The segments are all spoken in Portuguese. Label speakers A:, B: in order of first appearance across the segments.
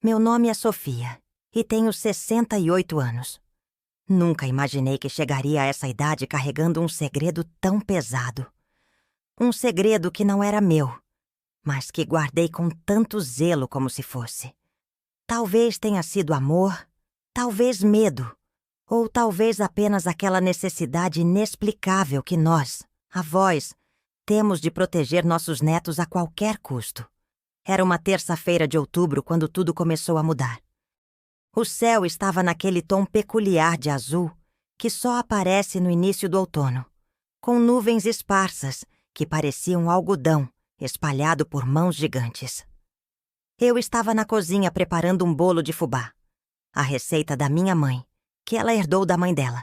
A: Meu nome é Sofia e tenho 68 anos. Nunca imaginei que chegaria a essa idade carregando um segredo tão pesado. Um segredo que não era meu, mas que guardei com tanto zelo como se fosse. Talvez tenha sido amor, talvez medo, ou talvez apenas aquela necessidade inexplicável que nós, avós, temos de proteger nossos netos a qualquer custo. Era uma terça-feira de outubro quando tudo começou a mudar. O céu estava naquele tom peculiar de azul que só aparece no início do outono, com nuvens esparsas que pareciam algodão espalhado por mãos gigantes. Eu estava na cozinha preparando um bolo de fubá, a receita da minha mãe, que ela herdou da mãe dela.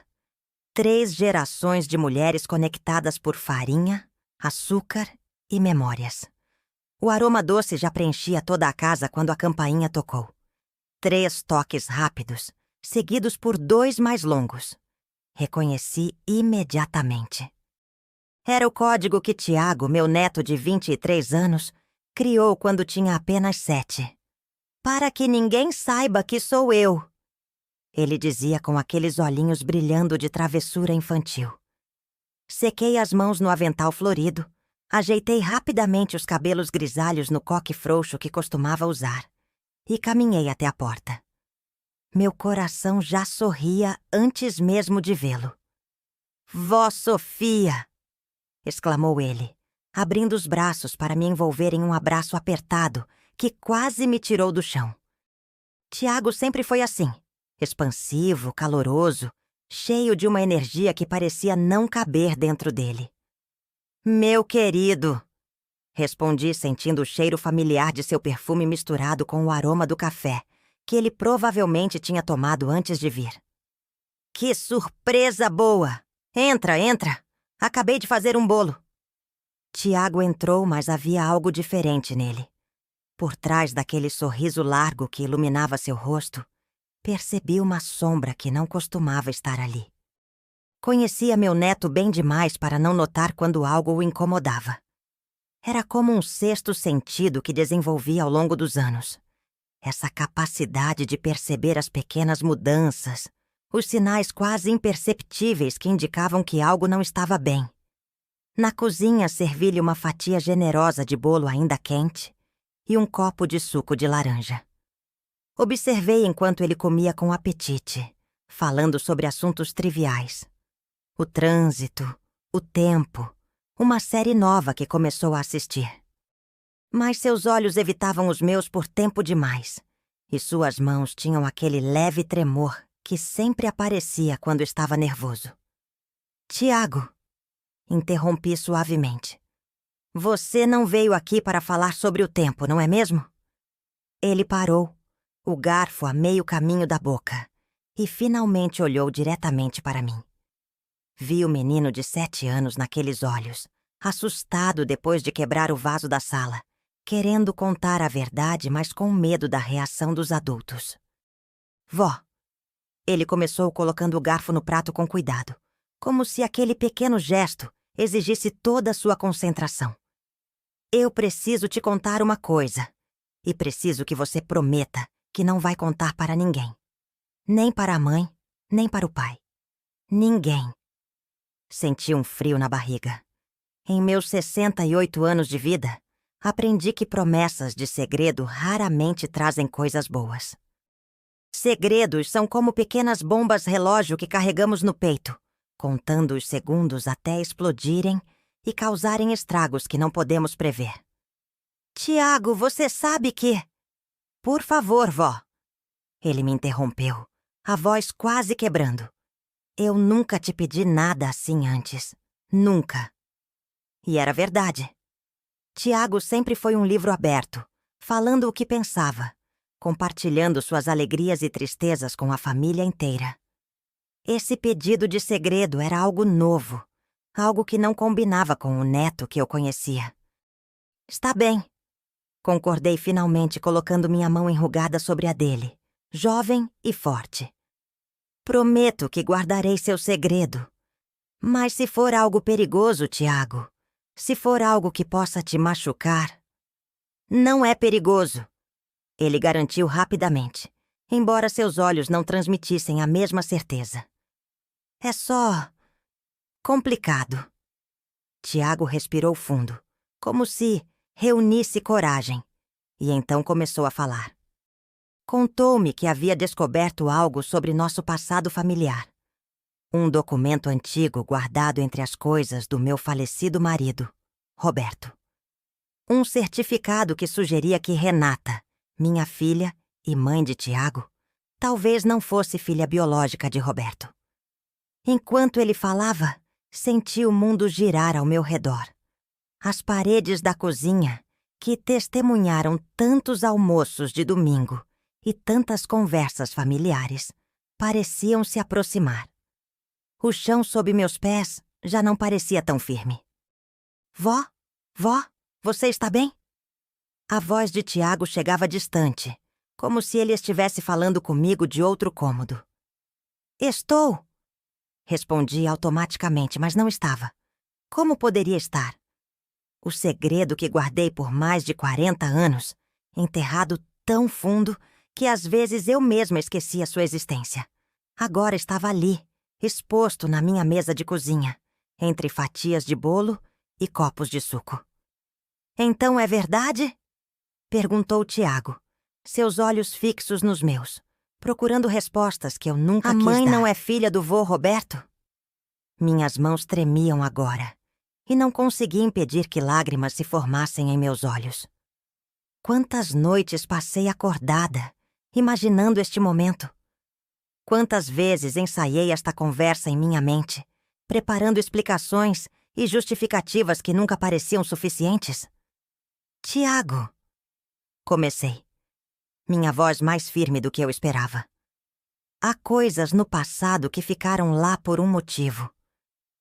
A: 3 gerações de mulheres conectadas por farinha, açúcar e memórias. O aroma doce já preenchia toda a casa quando a campainha tocou. 3 toques rápidos, seguidos por 2 mais longos. Reconheci imediatamente. Era o código que Tiago, meu neto de 23 anos, criou quando tinha apenas 7. Para que ninguém saiba que sou eu, ele dizia com aqueles olhinhos brilhando de travessura infantil. Sequei as mãos no avental florido, ajeitei rapidamente os cabelos grisalhos no coque frouxo que costumava usar e caminhei até a porta. Meu coração já sorria antes mesmo de vê-lo. "Vó Sofia!" exclamou ele, abrindo os braços para me envolver em um abraço apertado que quase me tirou do chão. Tiago sempre foi assim, expansivo, caloroso, cheio de uma energia que parecia não caber dentro dele. "Meu querido!" respondi, sentindo o cheiro familiar de seu perfume misturado com o aroma do café, que ele provavelmente tinha tomado antes de vir. "Que surpresa boa! Entra, entra! Acabei de fazer um bolo." Tiago entrou, mas havia algo diferente nele. Por trás daquele sorriso largo que iluminava seu rosto, percebi uma sombra que não costumava estar ali. Conhecia meu neto bem demais para não notar quando algo o incomodava. Era como um sexto sentido que desenvolvi ao longo dos anos. Essa capacidade de perceber as pequenas mudanças, os sinais quase imperceptíveis que indicavam que algo não estava bem. Na cozinha, servi-lhe uma fatia generosa de bolo ainda quente e um copo de suco de laranja. Observei enquanto ele comia com apetite, falando sobre assuntos triviais. O trânsito, o tempo, uma série nova que começou a assistir. Mas seus olhos evitavam os meus por tempo demais, e suas mãos tinham aquele leve tremor que sempre aparecia quando estava nervoso. "Tiago", interrompi suavemente. "Você não veio aqui para falar sobre o tempo, não é mesmo?" Ele parou, o garfo a meio caminho da boca, e finalmente olhou diretamente para mim. Vi o menino de 7 anos naqueles olhos, assustado depois de quebrar o vaso da sala, querendo contar a verdade, mas com medo da reação dos adultos. "Vó", ele começou colocando o garfo no prato com cuidado, como se aquele pequeno gesto exigisse toda a sua concentração. "Eu preciso te contar uma coisa, e preciso que você prometa que não vai contar para ninguém. Nem para a mãe, nem para o pai. Ninguém." Senti um frio na barriga. Em meus 68 anos de vida, aprendi que promessas de segredo raramente trazem coisas boas. Segredos são como pequenas bombas relógio que carregamos no peito, contando os segundos até explodirem e causarem estragos que não podemos prever. "Tiago, você sabe que..." "Por favor, vó." Ele me interrompeu, a voz quase quebrando. "Eu nunca te pedi nada assim antes. Nunca." E era verdade. Tiago sempre foi um livro aberto, falando o que pensava, compartilhando suas alegrias e tristezas com a família inteira. Esse pedido de segredo era algo novo, algo que não combinava com o neto que eu conhecia. "Está bem", concordei finalmente, colocando minha mão enrugada sobre a dele, jovem e forte. "Prometo que guardarei seu segredo. Mas se for algo perigoso, Tiago, se for algo que possa te machucar..." "Não é perigoso." Ele garantiu rapidamente, embora seus olhos não transmitissem a mesma certeza. É só complicado. Tiago respirou fundo, como se reunisse coragem, e então começou a falar. Contou-me que havia descoberto algo sobre nosso passado familiar. Um documento antigo guardado entre as coisas do meu falecido marido, Roberto. Um certificado que sugeria que Renata, minha filha e mãe de Tiago, talvez não fosse filha biológica de Roberto. Enquanto ele falava, senti o mundo girar ao meu redor. As paredes da cozinha, que testemunharam tantos almoços de domingo e tantas conversas familiares, pareciam se aproximar. O chão sob meus pés já não parecia tão firme. Vó, você está bem? A voz de Tiago chegava distante, como se ele estivesse falando comigo de outro cômodo. Estou, respondi automaticamente, mas não estava. Como poderia estar? O segredo que guardei por mais de 40 anos, enterrado tão fundo que às vezes eu mesma esquecia sua existência. Agora estava ali, exposto na minha mesa de cozinha, entre fatias de bolo e copos de suco. Então é verdade? Perguntou Tiago, seus olhos fixos nos meus, procurando respostas que eu nunca quis dar. A mãe não é filha do vô Roberto? Minhas mãos tremiam agora, e não consegui impedir que lágrimas se formassem em meus olhos. Quantas noites passei acordada, imaginando este momento. Quantas vezes ensaiei esta conversa em minha mente, preparando explicações e justificativas que nunca pareciam suficientes. Tiago, comecei, minha voz mais firme do que eu esperava. Há coisas no passado que ficaram lá por um motivo.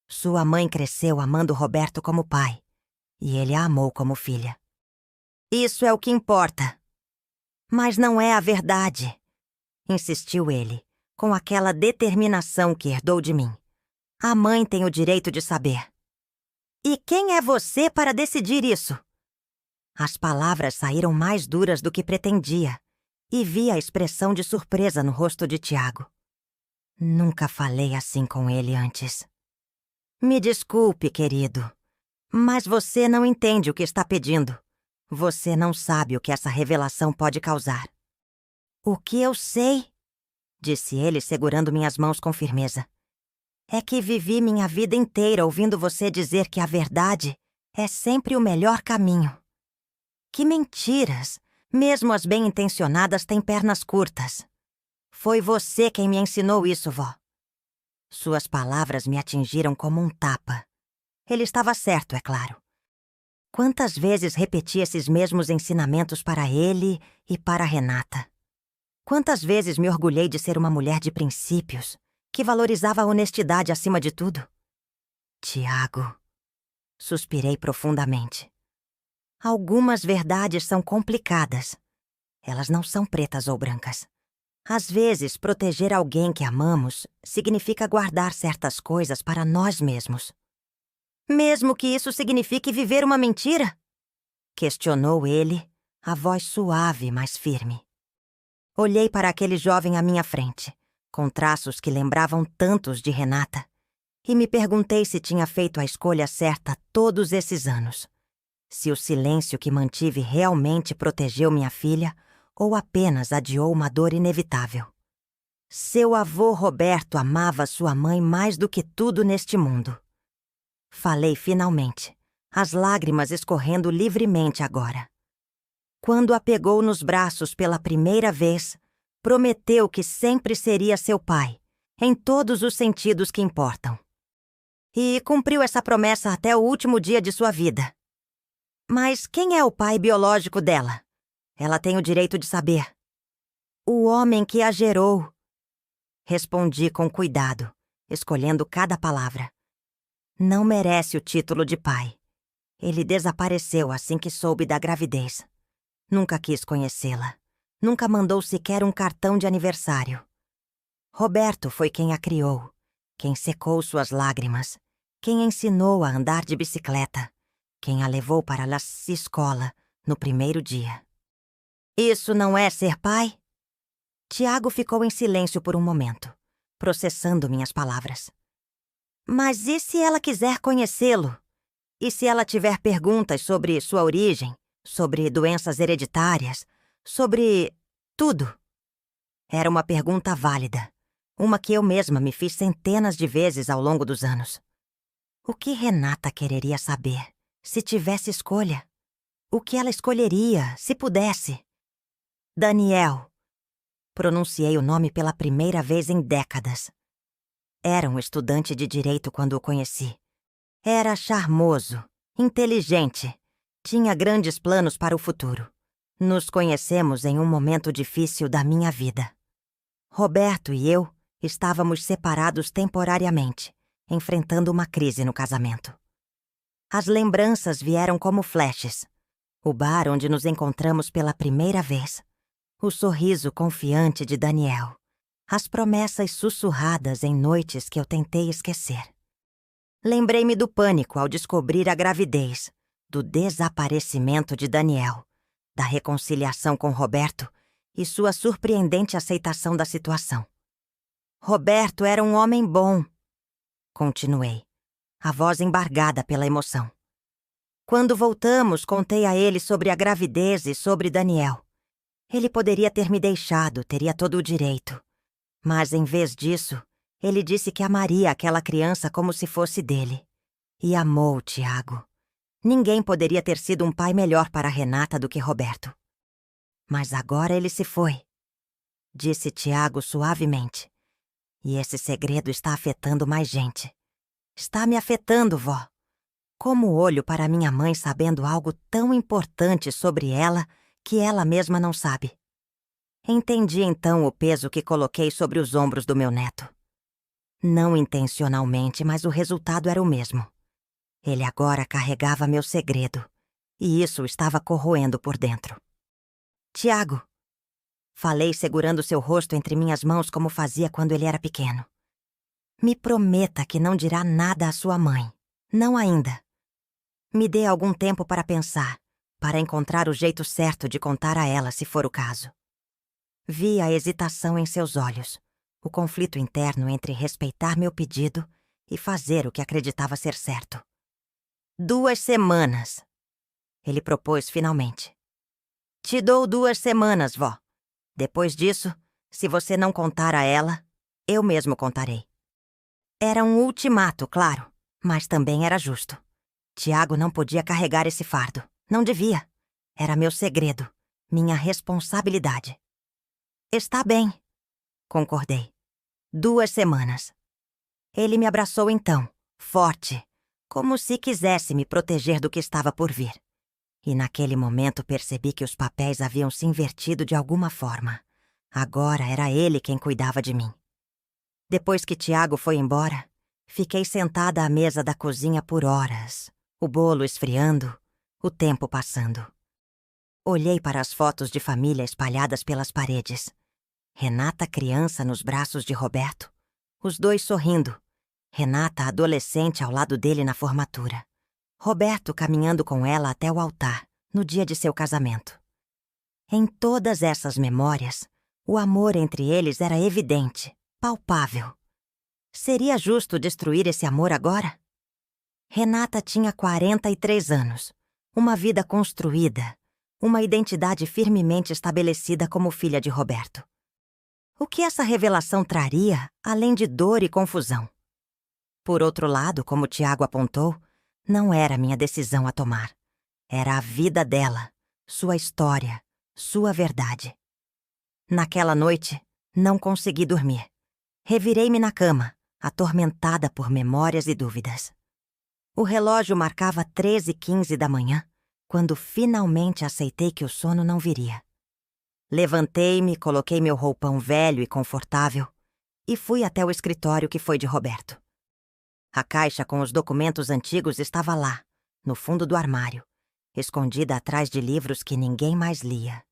A: Sua mãe cresceu amando Roberto como pai, e ele a amou como filha. Isso é o que importa. Mas não é a verdade, insistiu ele, com aquela determinação que herdou de mim. A mãe tem o direito de saber. E quem é você para decidir isso? As palavras saíram mais duras do que pretendia, e vi a expressão de surpresa no rosto de Tiago. Nunca falei assim com ele antes. Me desculpe, querido, mas você não entende o que está pedindo. Você não sabe o que essa revelação pode causar. O que eu sei, disse ele, segurando minhas mãos com firmeza, é que vivi minha vida inteira ouvindo você dizer que a verdade é sempre o melhor caminho. Que mentiras! Mesmo as bem-intencionadas têm pernas curtas. Foi você quem me ensinou isso, vó. Suas palavras me atingiram como um tapa. Ele estava certo, é claro. Quantas vezes repeti esses mesmos ensinamentos para ele e para Renata? Quantas vezes me orgulhei de ser uma mulher de princípios, que valorizava a honestidade acima de tudo? Tiago, suspirei profundamente. Algumas verdades são complicadas. Elas não são pretas ou brancas. Às vezes, proteger alguém que amamos significa guardar certas coisas para nós mesmos. Mesmo que isso signifique viver uma mentira? Questionou ele, a voz suave, mas firme. Olhei para aquele jovem à minha frente, com traços que lembravam tantos de Renata, e me perguntei se tinha feito a escolha certa todos esses anos. Se o silêncio que mantive realmente protegeu minha filha ou apenas adiou uma dor inevitável. Seu avô Roberto amava sua mãe mais do que tudo neste mundo. Falei finalmente, as lágrimas escorrendo livremente agora. Quando a pegou nos braços pela primeira vez, prometeu que sempre seria seu pai, em todos os sentidos que importam. E cumpriu essa promessa até o último dia de sua vida. Mas quem é o pai biológico dela? Ela tem o direito de saber. O homem que a gerou. Respondi com cuidado, escolhendo cada palavra. Não merece o título de pai. Ele desapareceu assim que soube da gravidez. Nunca quis conhecê-la. Nunca mandou sequer um cartão de aniversário. Roberto foi quem a criou, quem secou suas lágrimas, quem ensinou a andar de bicicleta, quem a levou para a escola no primeiro dia. Isso não é ser pai? Tiago ficou em silêncio por um momento, processando minhas palavras. Mas e se ela quiser conhecê-lo? E se ela tiver perguntas sobre sua origem, sobre doenças hereditárias, sobre tudo? Era uma pergunta válida, uma que eu mesma me fiz centenas de vezes ao longo dos anos. O que Renata quereria saber, se tivesse escolha? O que ela escolheria, se pudesse? Daniel. Pronunciei o nome pela primeira vez em décadas. Era um estudante de direito quando o conheci. Era charmoso, inteligente, tinha grandes planos para o futuro. Nos conhecemos em um momento difícil da minha vida. Roberto e eu estávamos separados temporariamente, enfrentando uma crise no casamento. As lembranças vieram como flashes. O bar onde nos encontramos pela primeira vez. O sorriso confiante de Daniel. As promessas sussurradas em noites que eu tentei esquecer. Lembrei-me do pânico ao descobrir a gravidez, do desaparecimento de Daniel, da reconciliação com Roberto e sua surpreendente aceitação da situação. Roberto era um homem bom, continuei, a voz embargada pela emoção. Quando voltamos, contei a ele sobre a gravidez e sobre Daniel. Ele poderia ter me deixado, teria todo o direito. Mas, em vez disso, ele disse que amaria aquela criança como se fosse dele. E amou Tiago. Ninguém poderia ter sido um pai melhor para Renata do que Roberto. Mas agora ele se foi, disse Tiago suavemente. E esse segredo está afetando mais gente. Está me afetando, vó. Como olho para minha mãe sabendo algo tão importante sobre ela que ela mesma não sabe? Entendi então o peso que coloquei sobre os ombros do meu neto. Não intencionalmente, mas o resultado era o mesmo. Ele agora carregava meu segredo, e isso o estava corroendo por dentro. Tiago, falei segurando seu rosto entre minhas mãos como fazia quando ele era pequeno. Me prometa que não dirá nada à sua mãe. Não ainda. Me dê algum tempo para pensar, para encontrar o jeito certo de contar a ela se for o caso. Vi a hesitação em seus olhos, o conflito interno entre respeitar meu pedido e fazer o que acreditava ser certo. 2 semanas, ele propôs finalmente. Te dou 2 semanas, vó. Depois disso, se você não contar a ela, eu mesmo contarei. Era um ultimato, claro, mas também era justo. Tiago não podia carregar esse fardo. Não devia. Era meu segredo, minha responsabilidade. Está bem, concordei. 2 semanas. Ele me abraçou então, forte, como se quisesse me proteger do que estava por vir. E naquele momento percebi que os papéis haviam se invertido de alguma forma. Agora era ele quem cuidava de mim. Depois que Tiago foi embora, fiquei sentada à mesa da cozinha por horas, o bolo esfriando, o tempo passando. Olhei para as fotos de família espalhadas pelas paredes. Renata criança nos braços de Roberto, os dois sorrindo. Renata adolescente ao lado dele na formatura. Roberto caminhando com ela até o altar, no dia de seu casamento. Em todas essas memórias, o amor entre eles era evidente, palpável. Seria justo destruir esse amor agora? Renata tinha 43 anos, uma vida construída, uma identidade firmemente estabelecida como filha de Roberto. O que essa revelação traria, além de dor e confusão? Por outro lado, como Tiago apontou, não era minha decisão a tomar. Era a vida dela, sua história, sua verdade. Naquela noite, não consegui dormir. Revirei-me na cama, atormentada por memórias e dúvidas. O relógio marcava 13h15 da manhã, quando finalmente aceitei que o sono não viria. Levantei-me, coloquei meu roupão velho e confortável e fui até o escritório que foi de Roberto. A caixa com os documentos antigos estava lá, no fundo do armário, escondida atrás de livros que ninguém mais lia.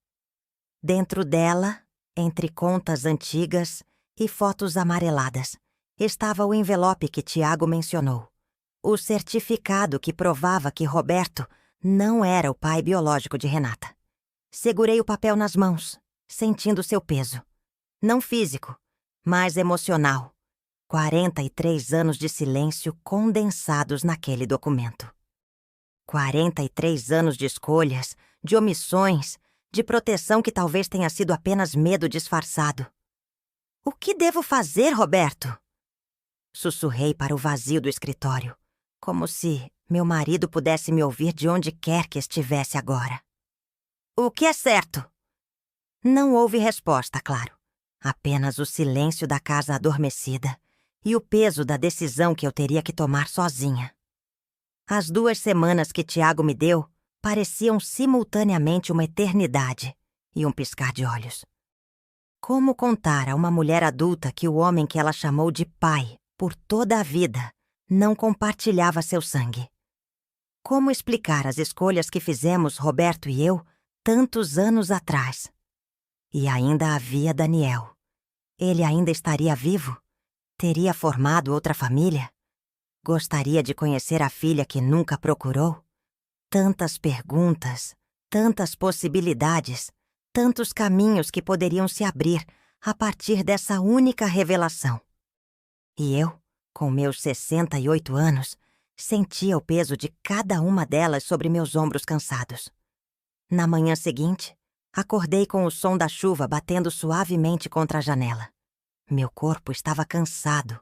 A: Dentro dela, entre contas antigas e fotos amareladas, estava o envelope que Tiago mencionou, o certificado que provava que Roberto não era o pai biológico de Renata. Segurei o papel nas mãos, sentindo seu peso. Não físico, mas emocional. 43 anos de silêncio condensados naquele documento. 43 anos de escolhas, de omissões, de proteção que talvez tenha sido apenas medo disfarçado. O que devo fazer, Roberto? Sussurrei para o vazio do escritório, como se meu marido pudesse me ouvir de onde quer que estivesse agora. O que é certo? Não houve resposta, claro. Apenas o silêncio da casa adormecida e o peso da decisão que eu teria que tomar sozinha. As 2 semanas que Tiago me deu pareciam simultaneamente uma eternidade e um piscar de olhos. Como contar a uma mulher adulta que o homem que ela chamou de pai por toda a vida não compartilhava seu sangue? Como explicar as escolhas que fizemos, Roberto e eu, tantos anos atrás? E ainda havia Daniel. Ele ainda estaria vivo? Teria formado outra família? Gostaria de conhecer a filha que nunca procurou? Tantas perguntas, tantas possibilidades, tantos caminhos que poderiam se abrir a partir dessa única revelação. E eu, com meus 68 anos, sentia o peso de cada uma delas sobre meus ombros cansados. Na manhã seguinte, acordei com o som da chuva batendo suavemente contra a janela. Meu corpo estava cansado,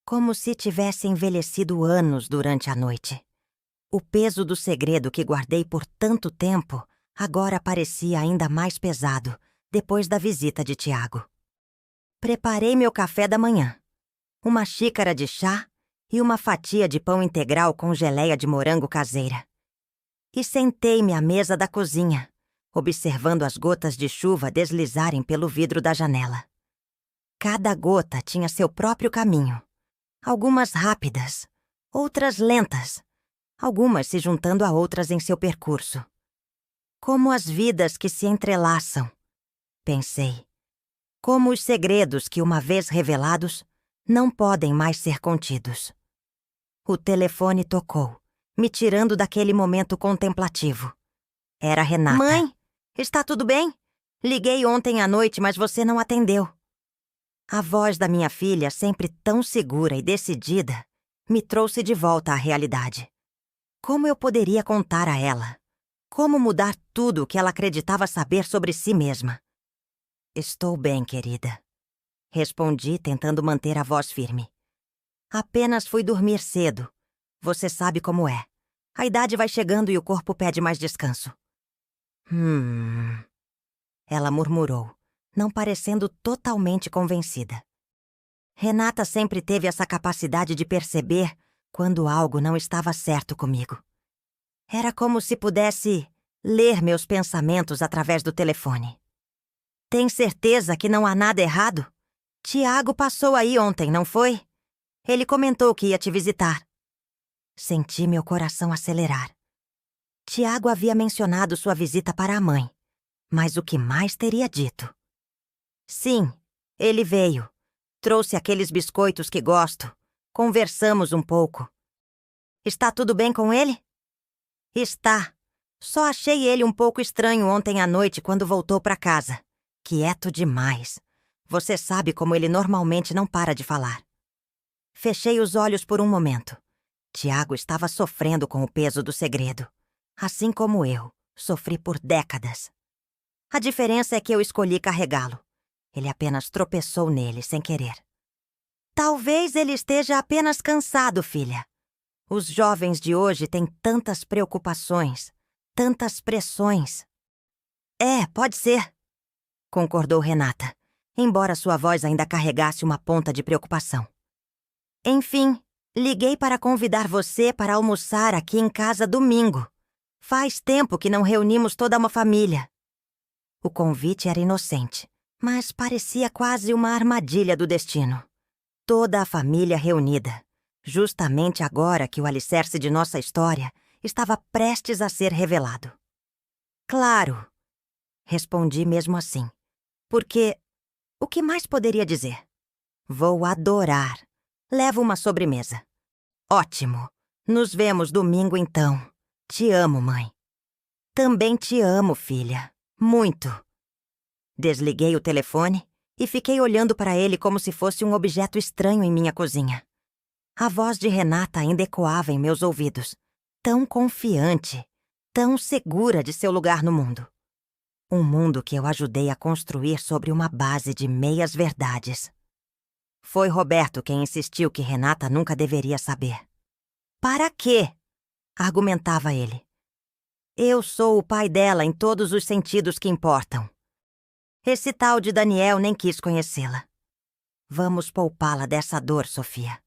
A: como se tivesse envelhecido anos durante a noite. O peso do segredo que guardei por tanto tempo agora parecia ainda mais pesado depois da visita de Tiago. Preparei meu café da manhã. Uma xícara de chá e uma fatia de pão integral com geleia de morango caseira. E sentei-me à mesa da cozinha, observando as gotas de chuva deslizarem pelo vidro da janela. Cada gota tinha seu próprio caminho. Algumas rápidas, outras lentas, algumas se juntando a outras em seu percurso. Como as vidas que se entrelaçam, pensei. Como os segredos que, uma vez revelados, não podem mais ser contidos. O telefone tocou, me tirando daquele momento contemplativo. Era Renata. Mãe, está tudo bem? Liguei ontem à noite, mas você não atendeu. A voz da minha filha, sempre tão segura e decidida, me trouxe de volta à realidade. Como eu poderia contar a ela? Como mudar tudo o que ela acreditava saber sobre si mesma? Estou bem, querida. Respondi, tentando manter a voz firme. Apenas fui dormir cedo. Você sabe como é. A idade vai chegando e o corpo pede mais descanso. Ela murmurou, não parecendo totalmente convencida. Renata sempre teve essa capacidade de perceber quando algo não estava certo comigo. Era como se pudesse ler meus pensamentos através do telefone. Tem certeza que não há nada errado? Tiago passou aí ontem, não foi? Ele comentou que ia te visitar. Senti meu coração acelerar. Tiago havia mencionado sua visita para a mãe, mas o que mais teria dito? Sim, ele veio. Trouxe aqueles biscoitos que gosto. Conversamos um pouco. Está tudo bem com ele? Está. Só achei ele um pouco estranho ontem à noite quando voltou para casa. Quieto demais. Você sabe como ele normalmente não para de falar. Fechei os olhos por um momento. Tiago estava sofrendo com o peso do segredo. Assim como eu, sofri por décadas. A diferença é que eu escolhi carregá-lo. Ele apenas tropeçou nele sem querer. Talvez ele esteja apenas cansado, filha. Os jovens de hoje têm tantas preocupações, tantas pressões. Pode ser, concordou Renata, embora sua voz ainda carregasse uma ponta de preocupação. Enfim, liguei para convidar você para almoçar aqui em casa domingo. Faz tempo que não reunimos toda uma família. O convite era inocente, mas parecia quase uma armadilha do destino. Toda a família reunida, justamente agora que o alicerce de nossa história estava prestes a ser revelado. Claro, respondi mesmo assim, porque o que mais poderia dizer? Vou adorar. Levo uma sobremesa. Ótimo. Nos vemos domingo então. Te amo, mãe. Também te amo, filha. Muito. Desliguei o telefone e fiquei olhando para ele como se fosse um objeto estranho em minha cozinha. A voz de Renata ainda ecoava em meus ouvidos, tão confiante, tão segura de seu lugar no mundo. Um mundo que eu ajudei a construir sobre uma base de meias-verdades. Foi Roberto quem insistiu que Renata nunca deveria saber. Para quê? Argumentava ele. Eu sou o pai dela em todos os sentidos que importam. Esse tal de Daniel nem quis conhecê-la. Vamos poupá-la dessa dor, Sofia.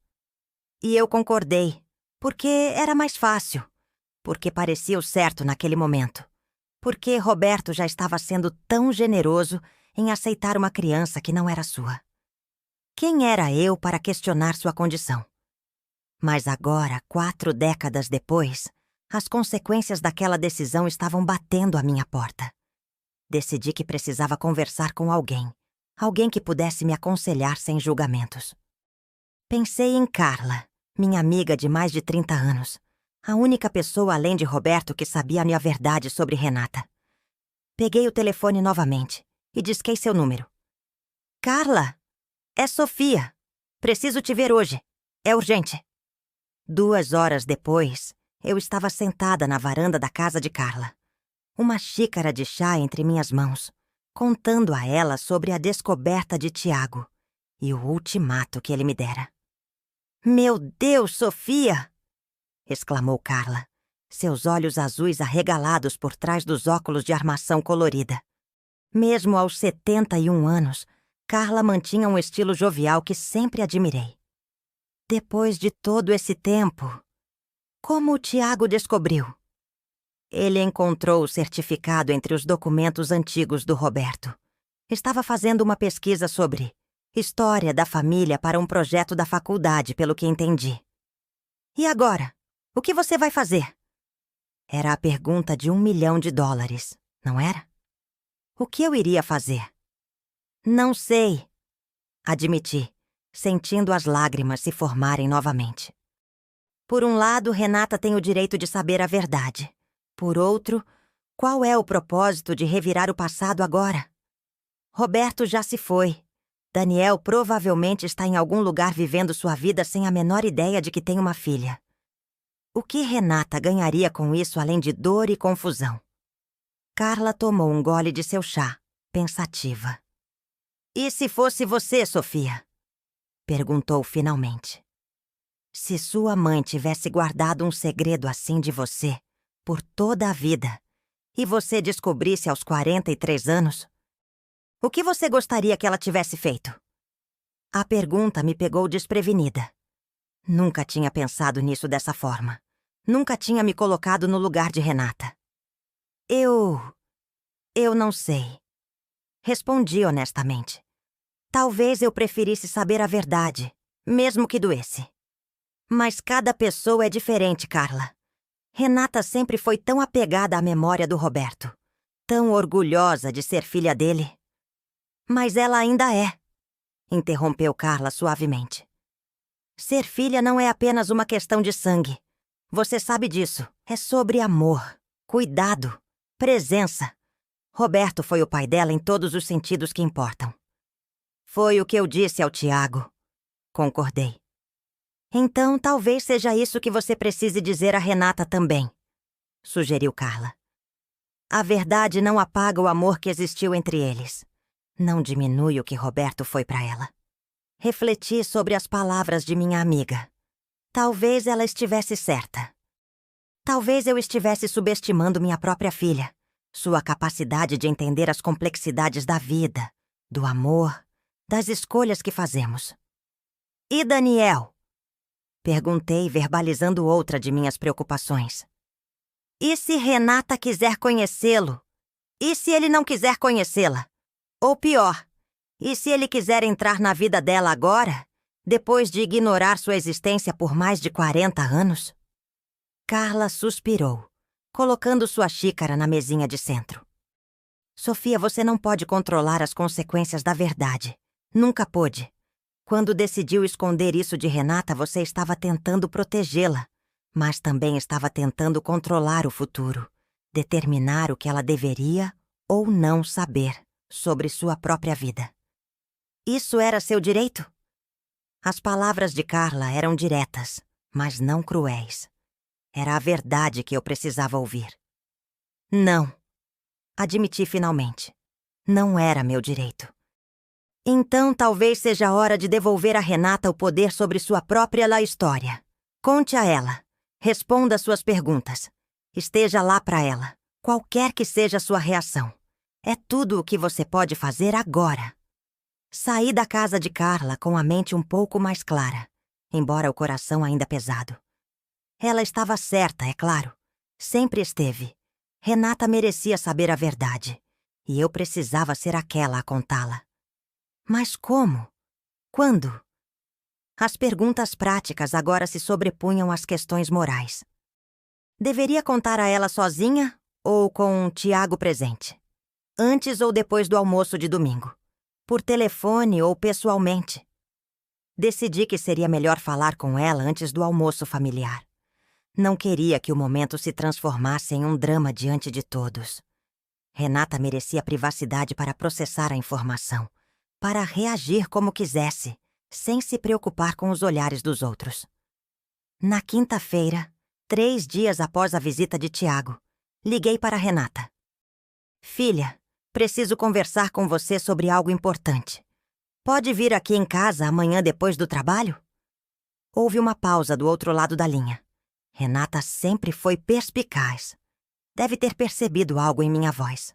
A: E eu concordei, porque era mais fácil, porque parecia o certo naquele momento, porque Roberto já estava sendo tão generoso em aceitar uma criança que não era sua. Quem era eu para questionar sua condição? Mas agora, 4 décadas depois, as consequências daquela decisão estavam batendo à minha porta. Decidi que precisava conversar com alguém, alguém que pudesse me aconselhar sem julgamentos. Pensei em Carla, minha amiga de mais de 30 anos, a única pessoa além de Roberto que sabia a minha verdade sobre Renata. Peguei o telefone novamente e disquei seu número. Carla, é Sofia. Preciso te ver hoje. É urgente. 2 horas depois, eu estava sentada na varanda da casa de Carla, uma xícara de chá entre minhas mãos, contando a ela sobre a descoberta de Tiago e o ultimato que ele me dera. Meu Deus, Sofia! Exclamou Carla, seus olhos azuis arregalados por trás dos óculos de armação colorida. Mesmo aos 71 anos, Carla mantinha um estilo jovial que sempre admirei. Depois de todo esse tempo, como o Tiago descobriu? Ele encontrou o certificado entre os documentos antigos do Roberto. Estava fazendo uma pesquisa sobre história da família para um projeto da faculdade, pelo que entendi. E agora? O que você vai fazer? Era a pergunta de $1 milhão, não era? O que eu iria fazer? Não sei, admiti, sentindo as lágrimas se formarem novamente. Por um lado, Renata tem o direito de saber a verdade. Por outro, qual é o propósito de revirar o passado agora? Roberto já se foi. Daniel provavelmente está em algum lugar vivendo sua vida sem a menor ideia de que tem uma filha. O que Renata ganharia com isso além de dor e confusão? Carla tomou um gole de seu chá, pensativa. E se fosse você, Sofia? Perguntou finalmente. Se sua mãe tivesse guardado um segredo assim de você, por toda a vida, e você descobrisse aos 43 anos, o que você gostaria que ela tivesse feito? A pergunta me pegou desprevenida. Nunca tinha pensado nisso dessa forma. Nunca tinha me colocado no lugar de Renata. Eu não sei. Respondi honestamente. Talvez eu preferisse saber a verdade, mesmo que doesse. Mas cada pessoa é diferente, Carla. Renata sempre foi tão apegada à memória do Roberto, tão orgulhosa de ser filha dele. Mas ela ainda é, interrompeu Carla suavemente. Ser filha não é apenas uma questão de sangue. Você sabe disso. É sobre amor, cuidado, presença. Roberto foi o pai dela em todos os sentidos que importam. Foi o que eu disse ao Tiago. Concordei. Então, talvez seja isso que você precise dizer a Renata também, sugeriu Carla. A verdade não apaga o amor que existiu entre eles. Não diminui o que Roberto foi para ela. Refleti sobre as palavras de minha amiga. Talvez ela estivesse certa. Talvez eu estivesse subestimando minha própria filha, sua capacidade de entender as complexidades da vida, do amor, das escolhas que fazemos. E Daniel? Perguntei, verbalizando outra de minhas preocupações. E se Renata quiser conhecê-lo? E se ele não quiser conhecê-la? Ou pior, e se ele quiser entrar na vida dela agora, depois de ignorar sua existência por mais de 40 anos? Carla suspirou, colocando sua xícara na mesinha de centro. Sofia, você não pode controlar as consequências da verdade. Nunca pôde. Quando decidiu esconder isso de Renata, você estava tentando protegê-la, mas também estava tentando controlar o futuro, determinar o que ela deveria ou não saber sobre sua própria vida. Isso era seu direito? As palavras de Carla eram diretas, mas não cruéis. Era a verdade que eu precisava ouvir. Não. Admiti finalmente. Não era meu direito. Então talvez seja a hora de devolver a Renata o poder sobre sua própria história. Conte a ela. Responda suas perguntas. Esteja lá para ela, qualquer que seja a sua reação. É tudo o que você pode fazer agora. Saí da casa de Carla com a mente um pouco mais clara, embora o coração ainda pesado. Ela estava certa, é claro. Sempre esteve. Renata merecia saber a verdade, e eu precisava ser aquela a contá-la. Mas como? Quando? As perguntas práticas agora se sobrepunham às questões morais. Deveria contar a ela sozinha ou com Tiago presente? Antes ou depois do almoço de domingo? Por telefone ou pessoalmente? Decidi que seria melhor falar com ela antes do almoço familiar. Não queria que o momento se transformasse em um drama diante de todos. Renata merecia privacidade para processar a informação, para reagir como quisesse, sem se preocupar com os olhares dos outros. Na quinta-feira, 3 dias após a visita de Tiago, liguei para Renata. Filha, preciso conversar com você sobre algo importante. Pode vir aqui em casa amanhã depois do trabalho? Houve uma pausa do outro lado da linha. Renata sempre foi perspicaz. Deve ter percebido algo em minha voz.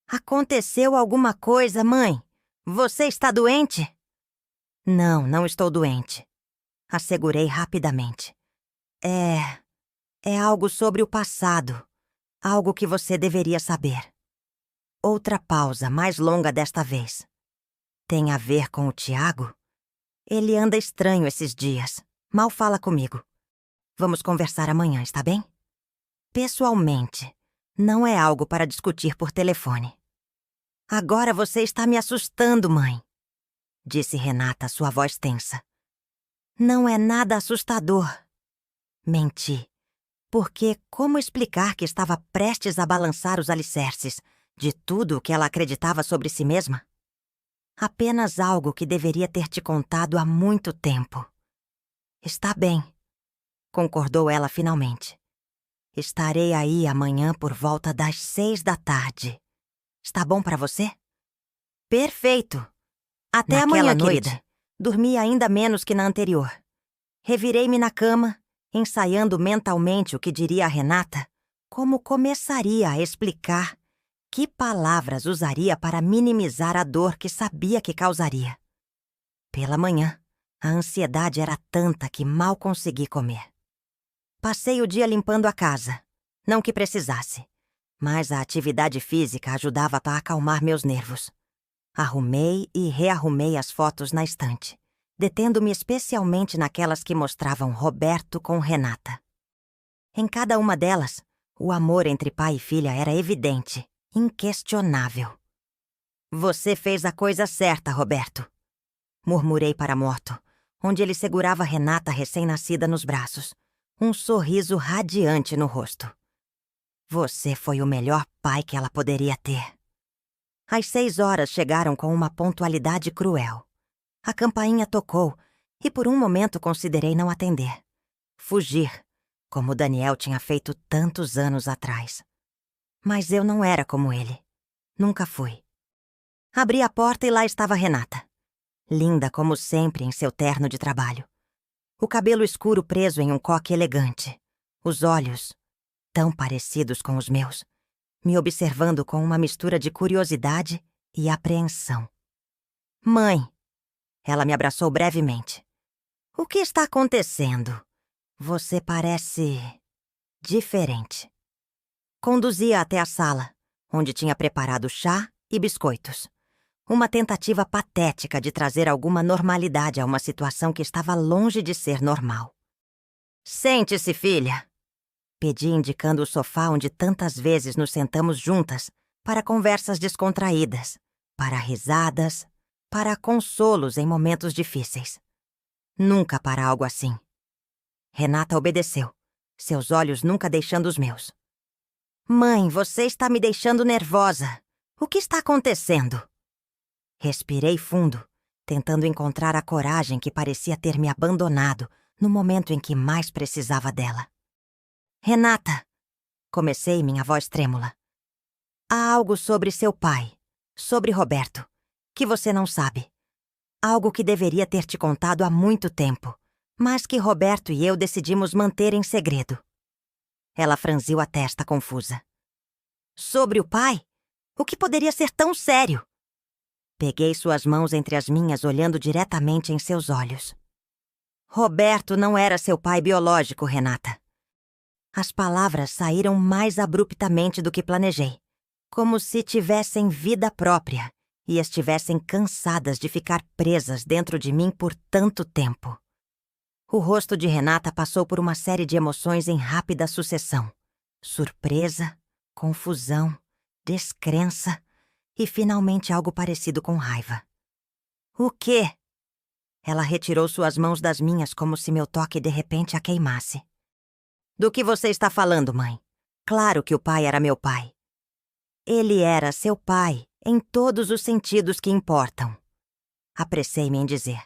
A: Aconteceu alguma coisa, mãe? Você está doente? Não, não estou doente. Assegurei rapidamente. É algo sobre o passado. Algo que você deveria saber. Outra pausa, mais longa desta vez. Tem a ver com o Tiago? Ele anda estranho esses dias. Mal fala comigo. Vamos conversar amanhã, está bem? Pessoalmente. Não é algo para discutir por telefone. Agora você está me assustando, mãe, disse Renata, sua voz tensa. Não é nada assustador. Menti. Porque como explicar que estava prestes a balançar os alicerces de tudo o que ela acreditava sobre si mesma? Apenas algo que deveria ter te contado há muito tempo. Está bem, concordou ela finalmente. Estarei aí amanhã por volta das 6 da tarde. Está bom para você? Perfeito! Até amanhã, querida. Dormi ainda menos que na anterior. Revirei-me na cama, ensaiando mentalmente o que diria a Renata, como começaria a explicar, que palavras usaria para minimizar a dor que sabia que causaria. Pela manhã, a ansiedade era tanta que mal consegui comer. Passei o dia limpando a casa, não que precisasse, mas a atividade física ajudava a acalmar meus nervos. Arrumei e rearrumei as fotos na estante, detendo-me especialmente naquelas que mostravam Roberto com Renata. Em cada uma delas, o amor entre pai e filha era evidente, inquestionável. Você fez a coisa certa, Roberto, murmurei para Morto, onde ele segurava Renata recém-nascida nos braços, um sorriso radiante no rosto. Você foi o melhor pai que ela poderia ter. Às 6 horas chegaram com uma pontualidade cruel. A campainha tocou e por um momento considerei não atender. Fugir, como Daniel tinha feito tantos anos atrás. Mas eu não era como ele. Nunca fui. Abri a porta e lá estava Renata. Linda como sempre em seu terno de trabalho. O cabelo escuro preso em um coque elegante. Os olhos, tão parecidos com os meus, me observando com uma mistura de curiosidade e apreensão. Mãe! Ela me abraçou brevemente. O que está acontecendo? Você parece diferente. Conduzi-a até a sala, onde tinha preparado chá e biscoitos. Uma tentativa patética de trazer alguma normalidade a uma situação que estava longe de ser normal. Sente-se, filha, pedi, indicando o sofá onde tantas vezes nos sentamos juntas para conversas descontraídas, para risadas, para consolos em momentos difíceis. Nunca para algo assim. Renata obedeceu, seus olhos nunca deixando os meus. Mãe, você está me deixando nervosa. O que está acontecendo? Respirei fundo, tentando encontrar a coragem que parecia ter me abandonado no momento em que mais precisava dela. Renata, comecei, minha voz trêmula. Há algo sobre seu pai, sobre Roberto, que você não sabe. Algo que deveria ter te contado há muito tempo, mas que Roberto e eu decidimos manter em segredo. Ela franziu a testa confusa. Sobre o pai? O que poderia ser tão sério? Peguei suas mãos entre as minhas, olhando diretamente em seus olhos. Roberto não era seu pai biológico, Renata. As palavras saíram mais abruptamente do que planejei, como se tivessem vida própria e estivessem cansadas de ficar presas dentro de mim por tanto tempo. O rosto de Renata passou por uma série de emoções em rápida sucessão. Surpresa, confusão, descrença e finalmente algo parecido com raiva. O quê? Ela retirou suas mãos das minhas como se meu toque de repente a queimasse. Do que você está falando, mãe? Claro que o pai era meu pai. Ele era seu pai em todos os sentidos que importam. Apressei-me em dizer.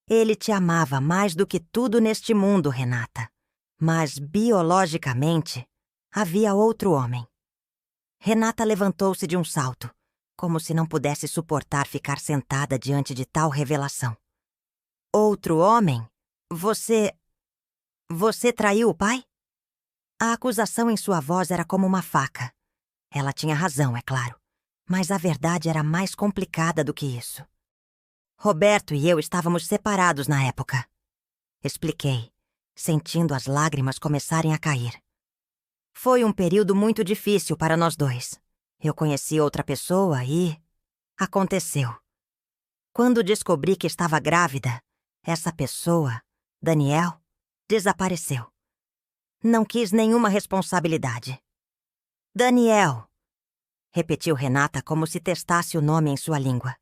A: Ele te amava mais do que tudo neste mundo, Renata. Mas, biologicamente, havia outro homem. Renata levantou-se de um salto, como se não pudesse suportar ficar sentada diante de tal revelação. Outro homem? Você traiu o pai? A acusação em sua voz era como uma faca. Ela tinha razão, é claro. Mas a verdade era mais complicada do que isso. Roberto e eu estávamos separados na época. Expliquei, sentindo as lágrimas começarem a cair. Foi um período muito difícil para nós dois. Eu conheci outra pessoa e... aconteceu. Quando descobri que estava grávida, essa pessoa, Daniel, desapareceu. Não quis nenhuma responsabilidade. Daniel, repetiu Renata como se testasse o nome em sua língua.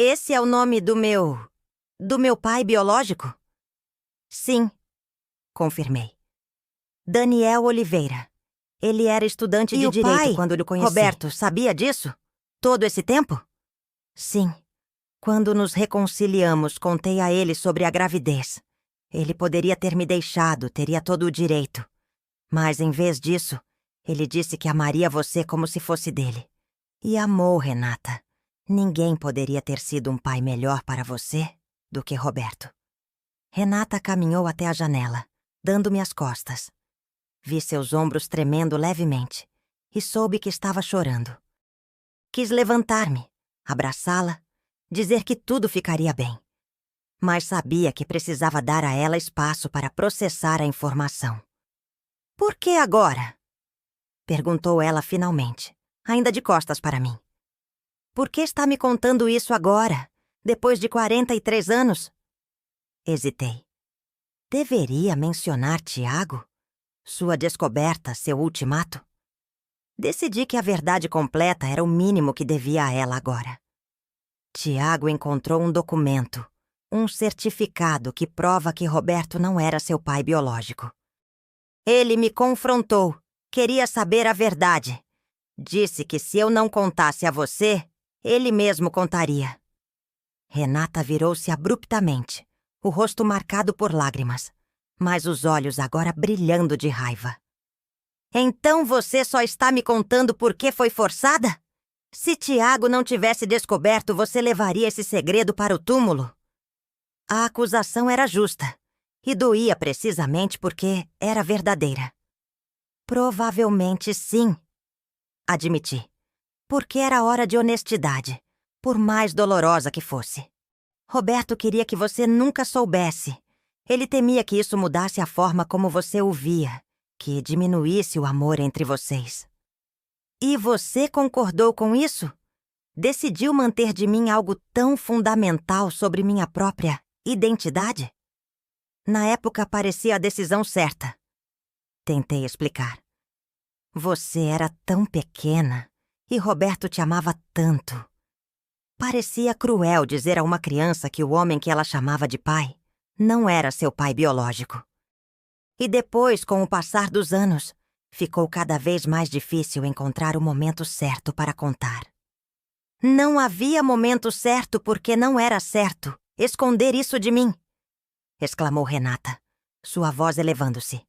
A: Esse é o nome do meu pai biológico? Sim, confirmei. Daniel Oliveira. Ele era estudante de direito quando lhe conheci. Roberto, sabia disso? Todo esse tempo? Sim. Quando nos reconciliamos, contei a ele sobre a gravidez. Ele poderia ter me deixado, teria todo o direito. Mas, em vez disso, ele disse que amaria você como se fosse dele. E amou, Renata. Ninguém poderia ter sido um pai melhor para você do que Roberto. Renata caminhou até a janela, dando-me as costas. Vi seus ombros tremendo levemente e soube que estava chorando. Quis levantar-me, abraçá-la, dizer que tudo ficaria bem. Mas sabia que precisava dar a ela espaço para processar a informação. Por que agora? Perguntou ela finalmente, ainda de costas para mim. Por que está me contando isso agora, depois de 43 anos? Hesitei. Deveria mencionar Tiago? Sua descoberta, seu ultimato? Decidi que a verdade completa era o mínimo que devia a ela agora. Tiago encontrou um documento, um certificado que prova que Roberto não era seu pai biológico. Ele me confrontou, queria saber a verdade. Disse que se eu não contasse a você, ele mesmo contaria. Renata virou-se abruptamente, o rosto marcado por lágrimas, mas os olhos agora brilhando de raiva. Então você só está me contando por que foi forçada? Se Tiago não tivesse descoberto, você levaria esse segredo para o túmulo? A acusação era justa e doía precisamente porque era verdadeira. Provavelmente sim, admiti, porque era hora de honestidade, por mais dolorosa que fosse. Roberto queria que você nunca soubesse. Ele temia que isso mudasse a forma como você o via, que diminuísse o amor entre vocês. E você concordou com isso? Decidiu manter de mim algo tão fundamental sobre minha própria identidade? Na época parecia a decisão certa. Tentei explicar. Você era tão pequena e Roberto te amava tanto. Parecia cruel dizer a uma criança que o homem que ela chamava de pai não era seu pai biológico. E depois, com o passar dos anos, Ficou cada vez mais difícil encontrar o momento certo para contar. Não havia momento certo porque não era certo esconder isso de mim, exclamou Renata, sua voz elevando-se.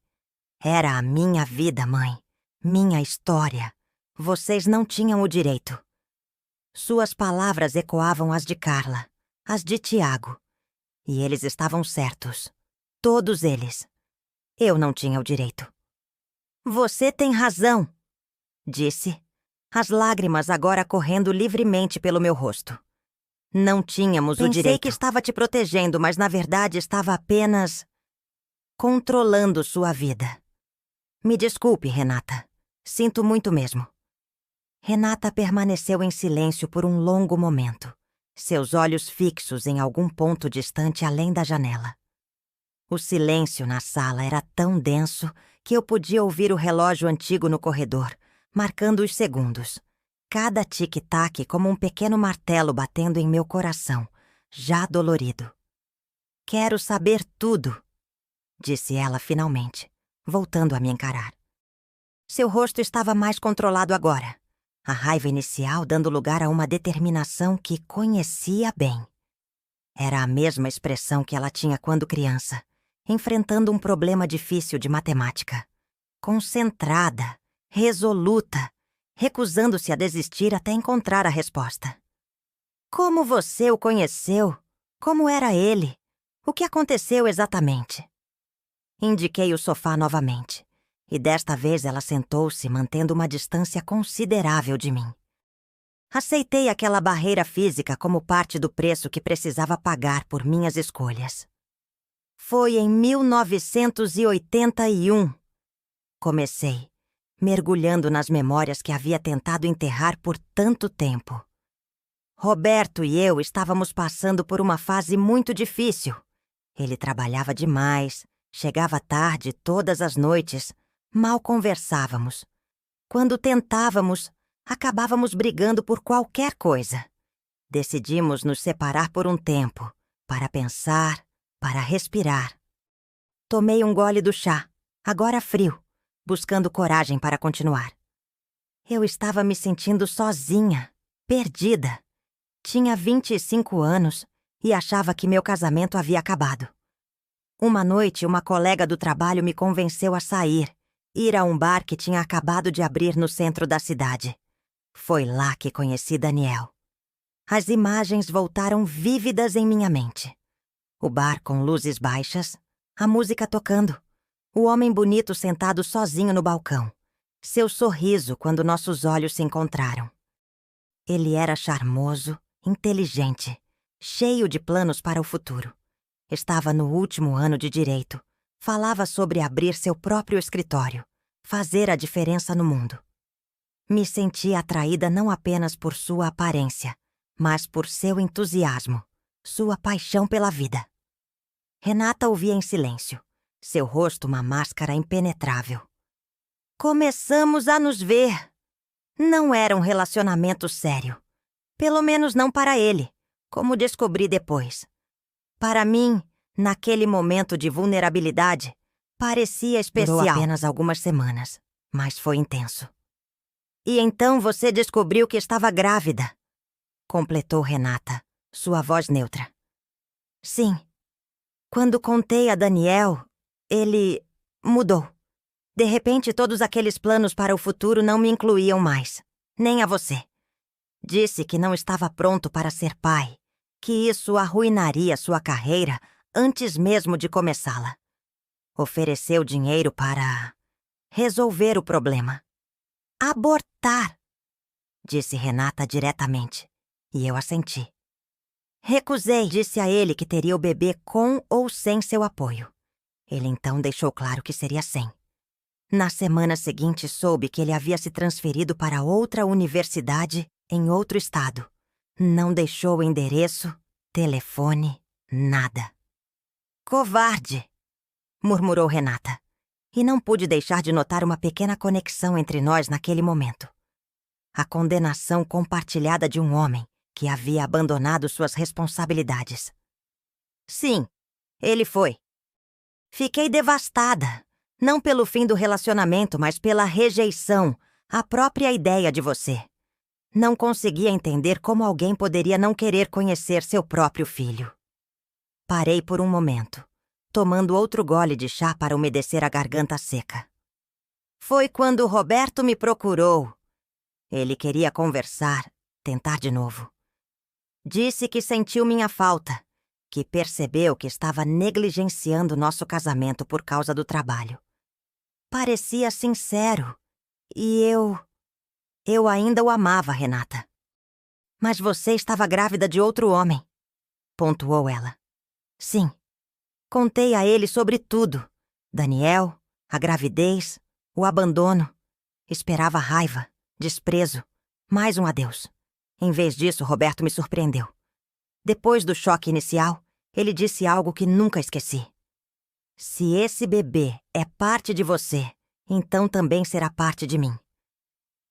A: Era a minha vida, mãe. Minha história. Vocês não tinham o direito. Suas palavras ecoavam as de Carla, as de Tiago. E eles estavam certos. Todos eles. Eu não tinha o direito. Você tem razão, disse, as lágrimas agora correndo livremente pelo meu rosto. Não tínhamos o direito. Pensei que estava te protegendo, mas na verdade estava apenas controlando sua vida. Me desculpe, Renata. Sinto muito mesmo. Renata permaneceu em silêncio por um longo momento, seus olhos fixos em algum ponto distante além da janela. O silêncio na sala era tão denso que eu podia ouvir o relógio antigo no corredor, marcando os segundos. Cada tic-tac como um pequeno martelo batendo em meu coração, já dolorido. Quero saber tudo, disse ela finalmente, voltando a me encarar. Seu rosto estava mais controlado agora, a raiva inicial dando lugar a uma determinação que conhecia bem. Era a mesma expressão que ela tinha quando criança, enfrentando um problema difícil de matemática. Concentrada, resoluta, recusando-se a desistir até encontrar a resposta. Como você o conheceu? Como era ele? O que aconteceu exatamente? Indiquei o sofá novamente, e desta vez ela sentou-se mantendo uma distância considerável de mim. Aceitei aquela barreira física como parte do preço que precisava pagar por minhas escolhas. Foi em 1981. Comecei, mergulhando nas memórias que havia tentado enterrar por tanto tempo. Roberto e eu estávamos passando por uma fase muito difícil. Ele trabalhava demais, chegava tarde todas as noites, mal conversávamos. Quando tentávamos, acabávamos brigando por qualquer coisa. Decidimos nos separar por um tempo, para pensar, para respirar. Tomei um gole do chá, agora frio, buscando coragem para continuar. Eu estava me sentindo sozinha, perdida. Tinha 25 anos e achava que meu casamento havia acabado. Uma noite, uma colega do trabalho me convenceu a sair, ir a um bar que tinha acabado de abrir no centro da cidade. Foi lá que conheci Daniel. As imagens voltaram vívidas em minha mente. O bar com luzes baixas, a música tocando, o homem bonito sentado sozinho no balcão, seu sorriso quando nossos olhos se encontraram. Ele era charmoso, inteligente, cheio de planos para o futuro. Estava no último ano de direito. Falava sobre abrir seu próprio escritório, fazer a diferença no mundo. Me senti atraída não apenas por sua aparência, mas por seu entusiasmo, sua paixão pela vida. Renata ouvia em silêncio, seu rosto uma máscara impenetrável. Começamos a nos ver. Não era um relacionamento sério. Pelo menos não para ele, como descobri depois. Para mim, naquele momento de vulnerabilidade, parecia especial. Durou apenas algumas semanas, mas foi intenso. E então você descobriu que estava grávida, completou Renata, sua voz neutra. Sim. Quando contei a Daniel, ele mudou. De repente, todos aqueles planos para o futuro não me incluíam mais, nem a você. Disse que não estava pronto para ser pai, que isso arruinaria sua carreira antes mesmo de começá-la. Ofereceu dinheiro para resolver o problema. Abortar, disse Renata diretamente, e eu assenti. Recusei, disse a ele que teria o bebê com ou sem seu apoio. Ele então deixou claro que seria sem. Na semana seguinte, soube que ele havia se transferido para outra universidade em outro estado. Não deixou endereço, telefone, nada. Covarde, murmurou Renata. E não pude deixar de notar uma pequena conexão entre nós naquele momento. A condenação compartilhada de um homem que havia abandonado suas responsabilidades. Sim, ele foi. Fiquei devastada. Não pelo fim do relacionamento, mas pela rejeição, à própria ideia de você. Não conseguia entender como alguém poderia não querer conhecer seu próprio filho. Parei por um momento, tomando outro gole de chá para umedecer a garganta seca. Foi quando Roberto me procurou. Ele queria conversar, tentar de novo. Disse que sentiu minha falta, que percebeu que estava negligenciando nosso casamento por causa do trabalho. Parecia sincero, e eu ainda o amava, Renata. Mas você estava grávida de outro homem, pontuou ela. Sim. Contei a ele sobre tudo. Daniel, a gravidez, o abandono. Esperava raiva, desprezo, mais um adeus. Em vez disso, Roberto me surpreendeu. Depois do choque inicial, ele disse algo que nunca esqueci. Se esse bebê é parte de você, então também será parte de mim.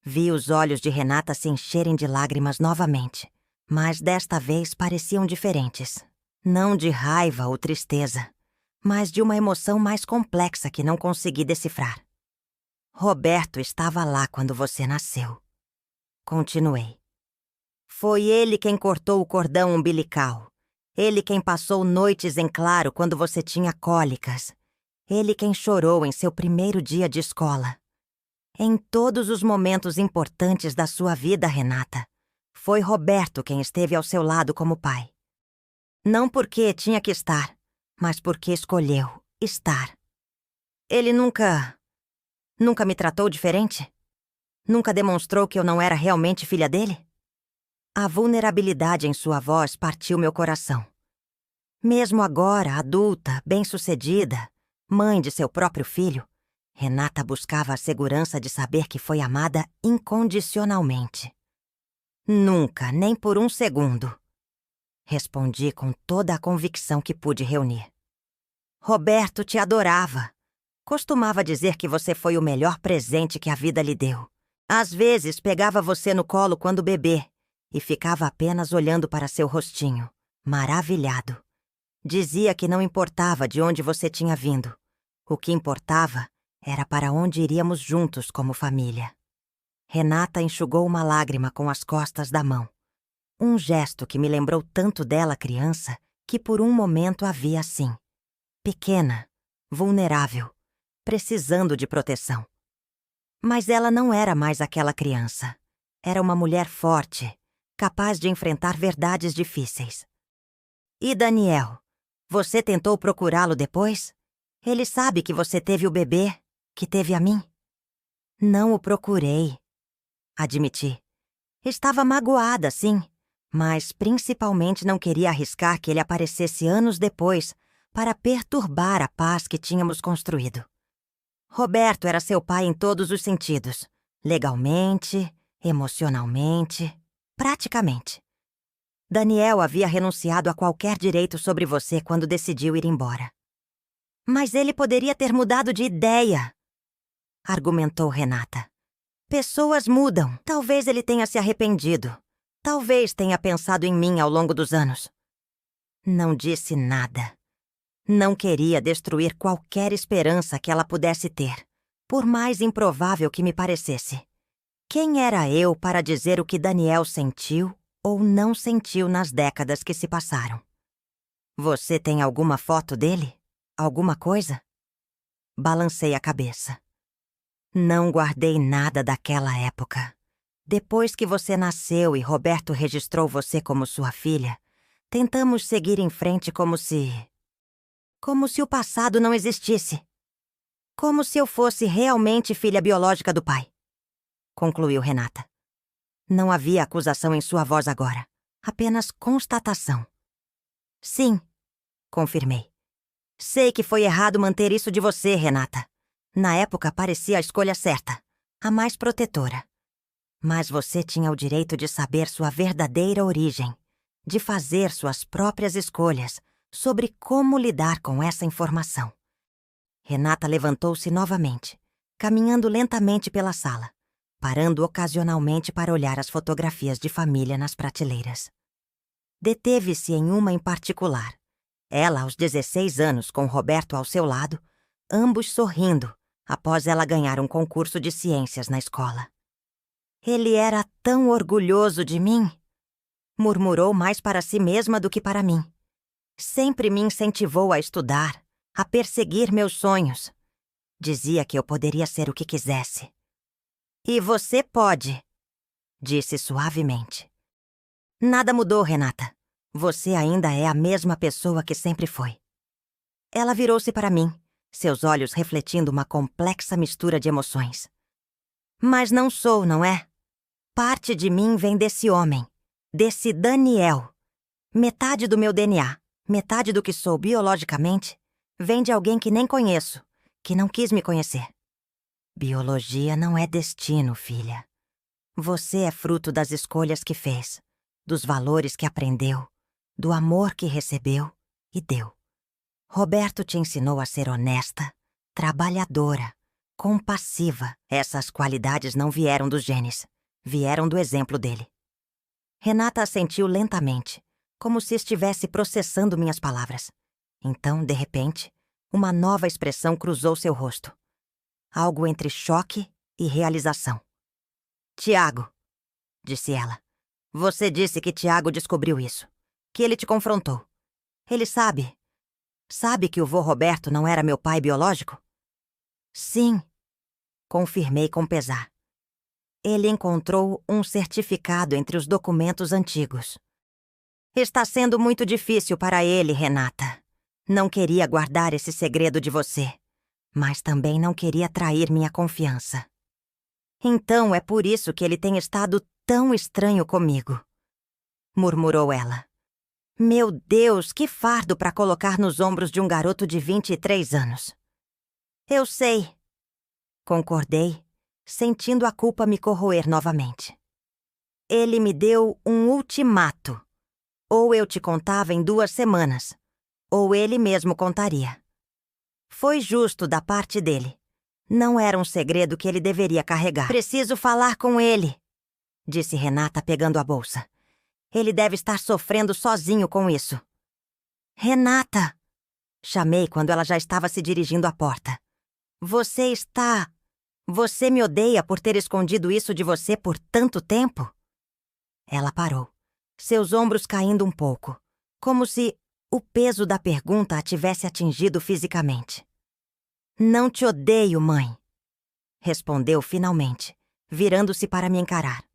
A: Vi os olhos de Renata se encherem de lágrimas novamente, mas desta vez pareciam diferentes. Não de raiva ou tristeza, mas de uma emoção mais complexa que não consegui decifrar. Roberto estava lá quando você nasceu. Continuei. Foi ele quem cortou o cordão umbilical. Ele quem passou noites em claro quando você tinha cólicas. Ele quem chorou em seu primeiro dia de escola. Em todos os momentos importantes da sua vida, Renata, foi Roberto quem esteve ao seu lado como pai. Não porque tinha que estar, mas porque escolheu estar. Ele nunca me tratou diferente? Nunca demonstrou que eu não era realmente filha dele? A vulnerabilidade em sua voz partiu meu coração. Mesmo agora, adulta, bem-sucedida, mãe de seu próprio filho, Renata buscava a segurança de saber que foi amada incondicionalmente. Nunca, nem por um segundo. Respondi com toda a convicção que pude reunir. Roberto te adorava. Costumava dizer que você foi o melhor presente que a vida lhe deu. Às vezes pegava você no colo quando bebê e ficava apenas olhando para seu rostinho, maravilhado. Dizia que não importava de onde você tinha vindo. O que importava era para onde iríamos juntos como família. Renata enxugou uma lágrima com as costas da mão. Um gesto que me lembrou tanto dela criança que por um momento a vi assim. Pequena, vulnerável, precisando de proteção. Mas ela não era mais aquela criança. Era uma mulher forte, capaz de enfrentar verdades difíceis. E Daniel? Você tentou procurá-lo depois? Ele sabe que você teve o bebê, que teve a mim? Não o procurei, admiti. Estava magoada, sim, mas principalmente não queria arriscar que ele aparecesse anos depois para perturbar a paz que tínhamos construído. Roberto era seu pai em todos os sentidos, legalmente, emocionalmente, praticamente. Daniel havia renunciado a qualquer direito sobre você quando decidiu ir embora. Mas ele poderia ter mudado de ideia, argumentou Renata. Pessoas mudam. Talvez ele tenha se arrependido. Talvez tenha pensado em mim ao longo dos anos. Não disse nada. Não queria destruir qualquer esperança que ela pudesse ter, por mais improvável que me parecesse. Quem era eu para dizer o que Daniel sentiu ou não sentiu nas décadas que se passaram? Você tem alguma foto dele? Alguma coisa? Balancei a cabeça. Não guardei nada daquela época. Depois que você nasceu e Roberto registrou você como sua filha, tentamos seguir em frente como se o passado não existisse. Como se eu fosse realmente filha biológica do pai, concluiu Renata. Não havia acusação em sua voz agora, apenas constatação. Sim, confirmei. Sei que foi errado manter isso de você, Renata. Na época parecia a escolha certa, a mais protetora. Mas você tinha o direito de saber sua verdadeira origem, de fazer suas próprias escolhas sobre como lidar com essa informação. Renata levantou-se novamente, caminhando lentamente pela sala, parando ocasionalmente para olhar as fotografias de família nas prateleiras. Deteve-se em uma em particular. Ela aos 16 anos, com Roberto ao seu lado, ambos sorrindo, após ela ganhar um concurso de ciências na escola. Ele era tão orgulhoso de mim, murmurou mais para si mesma do que para mim. Sempre me incentivou a estudar, a perseguir meus sonhos. Dizia que eu poderia ser o que quisesse. E você pode, disse suavemente. Nada mudou, Renata. Você ainda é a mesma pessoa que sempre foi. Ela virou-se para mim, seus olhos refletindo uma complexa mistura de emoções. Mas não sou, não é? Parte de mim vem desse homem, desse Daniel. Metade do meu DNA, metade do que sou biologicamente, vem de alguém que nem conheço, que não quis me conhecer. Biologia não é destino, filha. Você é fruto das escolhas que fez, dos valores que aprendeu, do amor que recebeu e deu. Roberto te ensinou a ser honesta, trabalhadora, compassiva. Essas qualidades não vieram dos genes, vieram do exemplo dele. Renata assentiu lentamente, como se estivesse processando minhas palavras. Então, de repente, uma nova expressão cruzou seu rosto. Algo entre choque e realização. Tiago, disse ela. Você disse que Tiago descobriu isso, que ele te confrontou. Ele sabe. Sabe que o vô Roberto não era meu pai biológico? Sim, confirmei com pesar. Ele encontrou um certificado entre os documentos antigos. Está sendo muito difícil para ele, Renata. Não queria guardar esse segredo de você, mas também não queria trair minha confiança. Então é por isso que ele tem estado tão estranho comigo, murmurou ela. Meu Deus, que fardo para colocar nos ombros de um garoto de 23 anos. Eu sei, concordei, sentindo a culpa me corroer novamente. Ele me deu um ultimato. Ou eu te contava em 2 semanas, ou ele mesmo contaria. Foi justo da parte dele. Não era um segredo que ele deveria carregar. Preciso falar com ele, disse Renata pegando a bolsa. Ele deve estar sofrendo sozinho com isso. Renata, chamei quando ela já estava se dirigindo à porta. Você me odeia por ter escondido isso de você por tanto tempo? Ela parou, seus ombros caindo um pouco, como se o peso da pergunta a tivesse atingido fisicamente. Não te odeio, mãe, respondeu finalmente, virando-se para me encarar.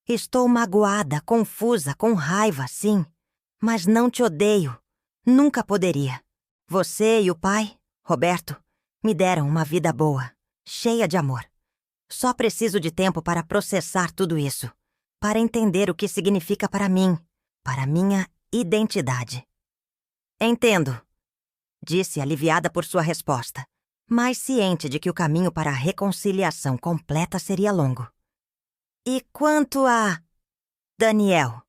A: Estou magoada, confusa, com raiva, sim, mas não te odeio. Nunca poderia. Você e o pai, Roberto, me deram uma vida boa, cheia de amor. Só preciso de tempo para processar tudo isso, para entender o que significa para mim, para minha identidade. Entendo, disse aliviada por sua resposta, mas ciente de que o caminho para a reconciliação completa seria longo. E quanto a Daniel,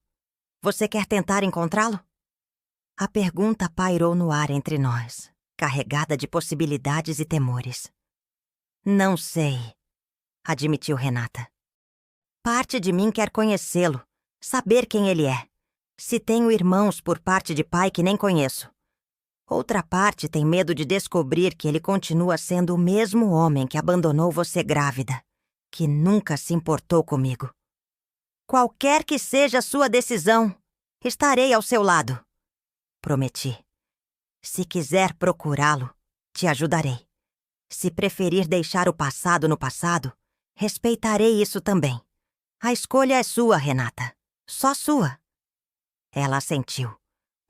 A: você quer tentar encontrá-lo? A pergunta pairou no ar entre nós, carregada de possibilidades e temores. Não sei, admitiu Renata. Parte de mim quer conhecê-lo, saber quem ele é. Se tenho irmãos por parte de pai que nem conheço. Outra parte tem medo de descobrir que ele continua sendo o mesmo homem que abandonou você grávida, que nunca se importou comigo. Qualquer que seja a sua decisão, estarei ao seu lado, prometi. Se quiser procurá-lo, te ajudarei. Se preferir deixar o passado no passado, respeitarei isso também. A escolha é sua, Renata. Só sua. Ela assentiu,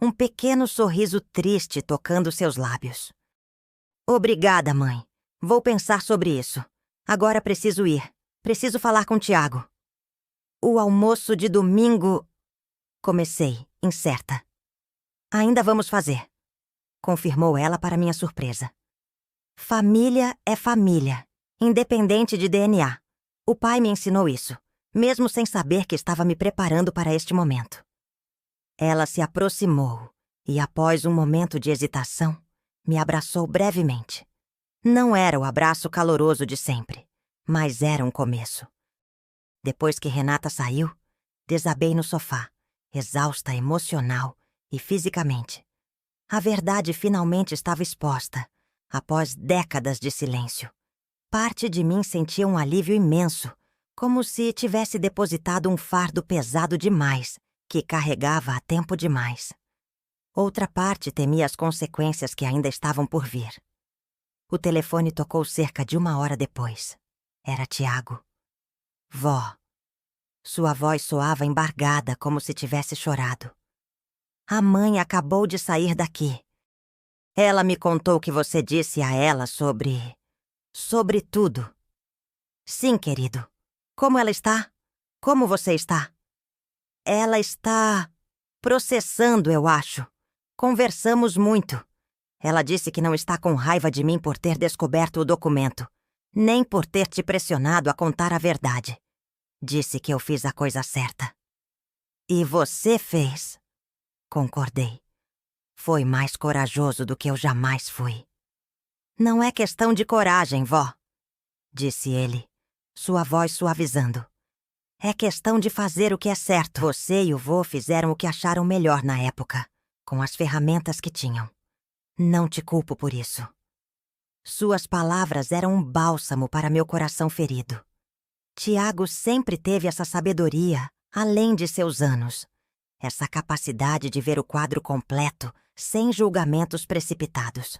A: um pequeno sorriso triste tocando seus lábios. Obrigada, mãe. Vou pensar sobre isso. Agora preciso ir. Preciso falar com Tiago. O almoço de domingo... Comecei, incerta. Ainda vamos fazer, confirmou ela para minha surpresa. Família é família, independente de DNA. O pai me ensinou isso, mesmo sem saber que estava me preparando para este momento. Ela se aproximou e, após um momento de hesitação, me abraçou brevemente. Não era o abraço caloroso de sempre, mas era um começo. Depois que Renata saiu, desabei no sofá, exausta emocional e fisicamente. A verdade finalmente estava exposta, após décadas de silêncio, Parte de mim sentia um alívio imenso, como se tivesse depositado um fardo pesado demais, que carregava há tempo demais. Outra parte temia as consequências que ainda estavam por vir. O telefone tocou cerca de 1 hora depois. Era Tiago. Vó. Sua voz soava embargada, como se tivesse chorado. A mãe acabou de sair daqui. Ela me contou o que você disse a ela sobre tudo. Sim, querido. Como ela está? Como você está? Ela está processando, eu acho. Conversamos muito. Ela disse que não está com raiva de mim por ter descoberto o documento, nem por ter te pressionado a contar a verdade. Disse que eu fiz a coisa certa. E você fez. Concordei. Foi mais corajoso do que eu jamais fui. Não é questão de coragem, vó, disse ele, sua voz suavizando. É questão de fazer o que é certo. Você e o vô fizeram o que acharam melhor na época, com as ferramentas que tinham. Não te culpo por isso. Suas palavras eram um bálsamo para meu coração ferido. Tiago sempre teve essa sabedoria, além de seus anos. Essa capacidade de ver o quadro completo, sem julgamentos precipitados.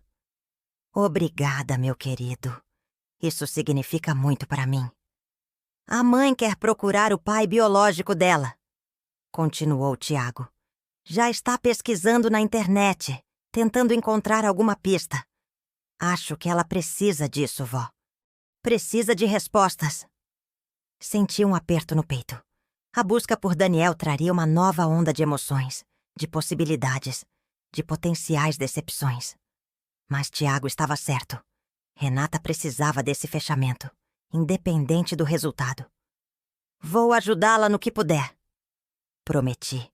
A: Obrigada, meu querido. Isso significa muito para mim. A mãe quer procurar o pai biológico dela, continuou Tiago. Já está pesquisando na internet, tentando encontrar alguma pista. Acho que ela precisa disso, vó. Precisa de respostas. Senti um aperto no peito. A busca por Daniel traria uma nova onda de emoções, de possibilidades, de potenciais decepções. Mas Tiago estava certo. Renata precisava desse fechamento, independente do resultado. Vou ajudá-la no que puder. Prometi.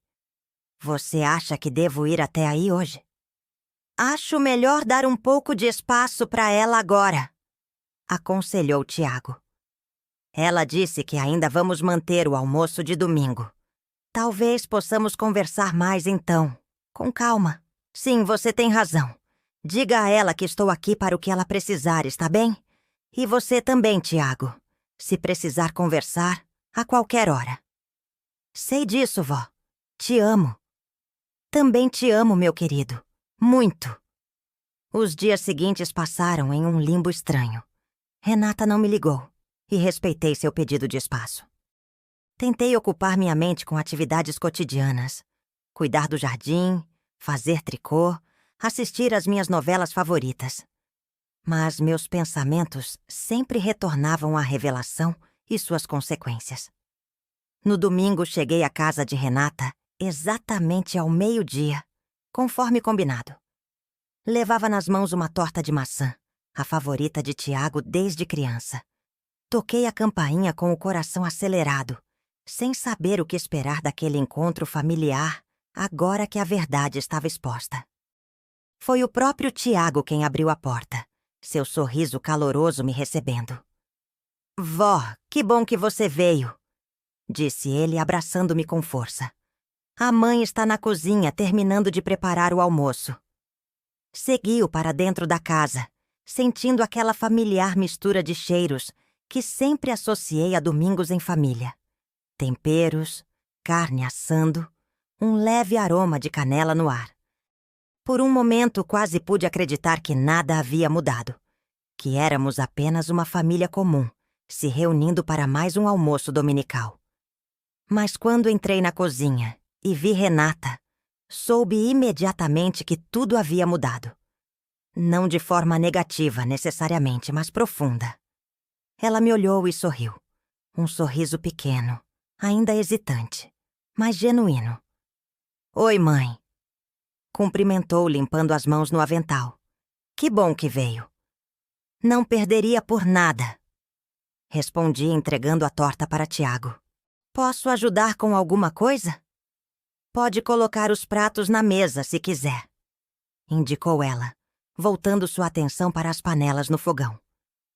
A: Você acha que devo ir até aí hoje? Acho melhor dar um pouco de espaço para ela agora, aconselhou Tiago. Ela disse que ainda vamos manter o almoço de domingo. Talvez possamos conversar mais então, com calma. Sim, você tem razão. Diga a ela que estou aqui para o que ela precisar, está bem? E você também, Tiago. Se precisar conversar, a qualquer hora. Sei disso, vó. Te amo. Também te amo, meu querido. Muito. Os dias seguintes passaram em um limbo estranho. Renata não me ligou e respeitei seu pedido de espaço. Tentei ocupar minha mente com atividades cotidianas. Cuidar do jardim, fazer tricô, assistir às minhas novelas favoritas. Mas meus pensamentos sempre retornavam à revelação e suas consequências. No domingo cheguei à casa de Renata exatamente ao 12:00, conforme combinado. Levava nas mãos uma torta de maçã, a favorita de Tiago desde criança. Toquei a campainha com o coração acelerado, sem saber o que esperar daquele encontro familiar, agora que a verdade estava exposta. Foi o próprio Tiago quem abriu a porta, seu sorriso caloroso me recebendo. Vó, que bom que você veio, disse ele abraçando-me com força. A mãe está na cozinha terminando de preparar o almoço. Segui-o para dentro da casa, sentindo aquela familiar mistura de cheiros que sempre associei a domingos em família. Temperos, carne assando, um leve aroma de canela no ar. Por um momento quase pude acreditar que nada havia mudado, que éramos apenas uma família comum, se reunindo para mais um almoço dominical. Mas quando entrei na cozinha e vi Renata, soube imediatamente que tudo havia mudado. Não de forma negativa, necessariamente, mas profunda. Ela me olhou e sorriu. Um sorriso pequeno, ainda hesitante, mas genuíno. Oi, mãe. Cumprimentou, limpando as mãos no avental. Que bom que veio. Não perderia por nada. Respondi, entregando a torta para Tiago. Posso ajudar com alguma coisa? Pode colocar os pratos na mesa, se quiser, indicou ela, voltando sua atenção para as panelas no fogão.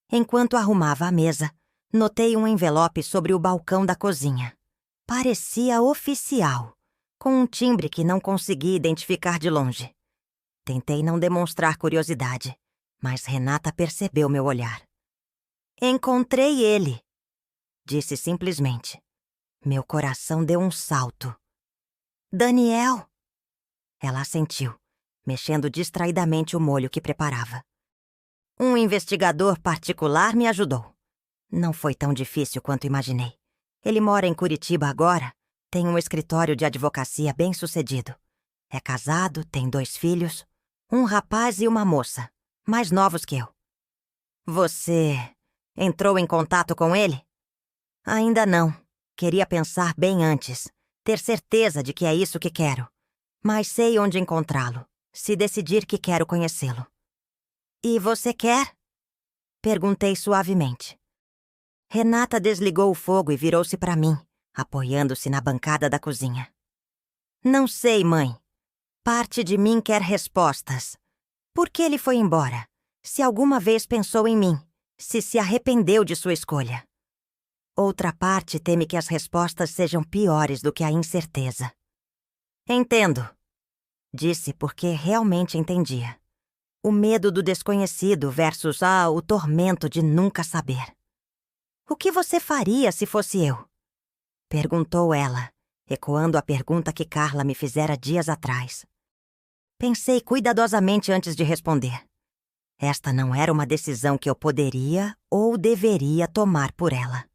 A: Enquanto arrumava a mesa, notei um envelope sobre o balcão da cozinha. Parecia oficial, com um timbre que não consegui identificar de longe. Tentei não demonstrar curiosidade, mas Renata percebeu meu olhar. Encontrei ele, disse simplesmente. Meu coração deu um salto. Daniel! Ela assentiu, mexendo distraidamente o molho que preparava. Um investigador particular me ajudou. Não foi tão difícil quanto imaginei. Ele mora em Curitiba agora, tem um escritório de advocacia bem-sucedido. É casado, tem 2 filhos, um rapaz e uma moça, mais novos que eu. Você entrou em contato com ele? Ainda não. Queria pensar bem antes, ter certeza de que é isso que quero. Mas sei onde encontrá-lo, se decidir que quero conhecê-lo. E você quer? Perguntei suavemente. Renata desligou o fogo e virou-se para mim, apoiando-se na bancada da cozinha. Não sei, mãe. Parte de mim quer respostas. Por que ele foi embora? Se alguma vez pensou em mim, se arrependeu de sua escolha. Outra parte teme que as respostas sejam piores do que a incerteza. Entendo, disse porque realmente entendia. O medo do desconhecido versus o tormento de nunca saber. O que você faria se fosse eu? Perguntou ela, ecoando a pergunta que Carla me fizera dias atrás. Pensei cuidadosamente antes de responder. Esta não era uma decisão que eu poderia ou deveria tomar por ela.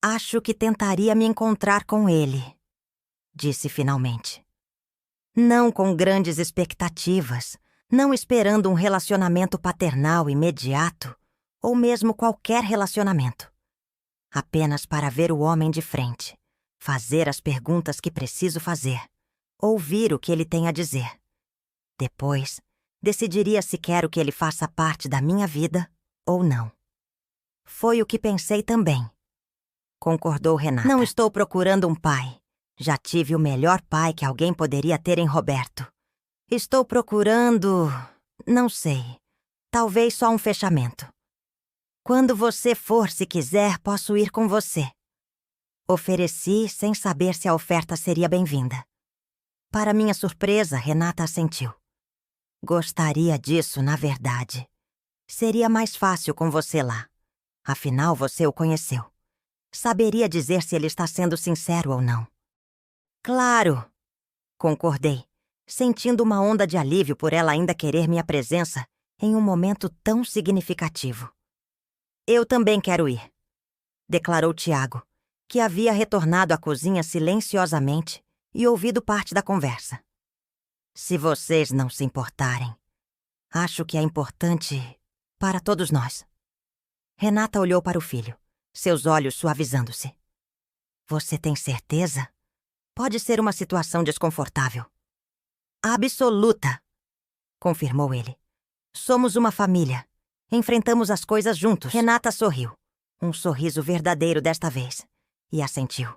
A: Acho que tentaria me encontrar com ele, disse finalmente. Não com grandes expectativas, não esperando um relacionamento paternal imediato, ou mesmo qualquer relacionamento. Apenas para ver o homem de frente, fazer as perguntas que preciso fazer, ouvir o que ele tem a dizer. Depois, decidiria se quero que ele faça parte da minha vida ou não. Foi o que pensei também, concordou Renata. Não estou procurando um pai. Já tive o melhor pai que alguém poderia ter em Roberto. Estou procurando... não sei. Talvez só um fechamento. Quando você for, se quiser, posso ir com você. Ofereci sem saber se a oferta seria bem-vinda. Para minha surpresa, Renata assentiu. Gostaria disso, na verdade. Seria mais fácil com você lá. Afinal, você o conheceu. Saberia dizer se ele está sendo sincero ou não. Claro, concordei, sentindo uma onda de alívio por ela ainda querer minha presença em um momento tão significativo. Eu também quero ir, declarou Tiago, que havia retornado à cozinha silenciosamente e ouvido parte da conversa. Se vocês não se importarem, acho que é importante para todos nós. Renata olhou para o filho, seus olhos suavizando-se. Você tem certeza? Pode ser uma situação desconfortável. Absoluta, confirmou ele. Somos uma família. Enfrentamos as coisas juntos. Renata sorriu. Um sorriso verdadeiro desta vez. E assentiu.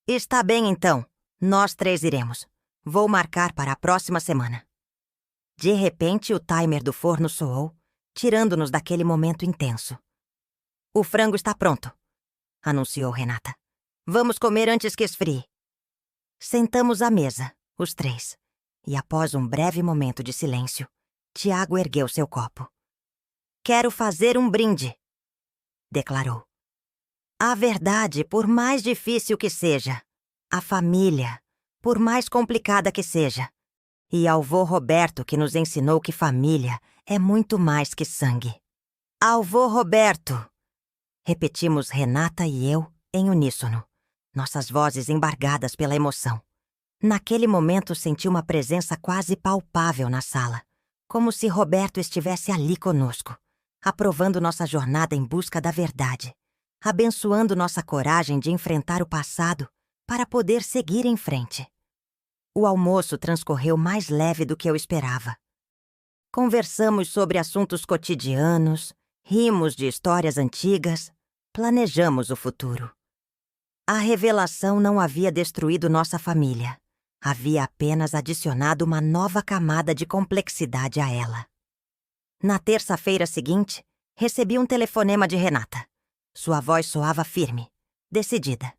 A: Está bem, então. Nós 3 iremos. Vou marcar para a próxima semana. De repente, o timer do forno soou, tirando-nos daquele momento intenso. O frango está pronto, anunciou Renata. Vamos comer antes que esfrie. Sentamos à mesa, os 3. E após um breve momento de silêncio, Tiago ergueu seu copo. Quero fazer um brinde, declarou. A verdade, por mais difícil que seja, a família, por mais complicada que seja, e ao vô Roberto que nos ensinou que família é muito mais que sangue. Ao vô Roberto, repetimos Renata e eu em uníssono, nossas vozes embargadas pela emoção. Naquele momento senti uma presença quase palpável na sala, como se Roberto estivesse ali conosco, aprovando nossa jornada em busca da verdade, abençoando nossa coragem de enfrentar o passado para poder seguir em frente. O almoço transcorreu mais leve do que eu esperava. Conversamos sobre assuntos cotidianos, rimos de histórias antigas, planejamos o futuro. A revelação não havia destruído nossa família. Havia apenas adicionado uma nova camada de complexidade a ela. Na terça-feira seguinte, recebi um telefonema de Renata. Sua voz soava firme, decidida.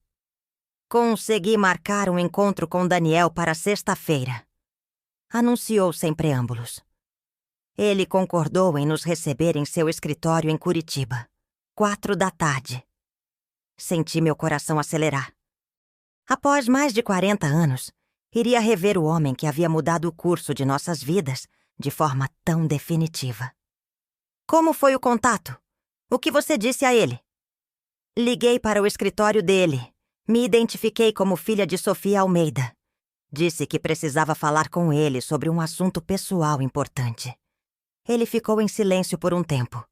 A: Consegui marcar um encontro com Daniel para sexta-feira, anunciou sem preâmbulos. Ele concordou em nos receber em seu escritório em Curitiba, 4 da tarde. Senti meu coração acelerar. Após mais de 40 anos, iria rever o homem que havia mudado o curso de nossas vidas de forma tão definitiva. Como foi o contato? O que você disse a ele? Liguei para o escritório dele. Me identifiquei como filha de Sofia Almeida. Disse que precisava falar com ele sobre um assunto pessoal importante. Ele ficou em silêncio por um tempo.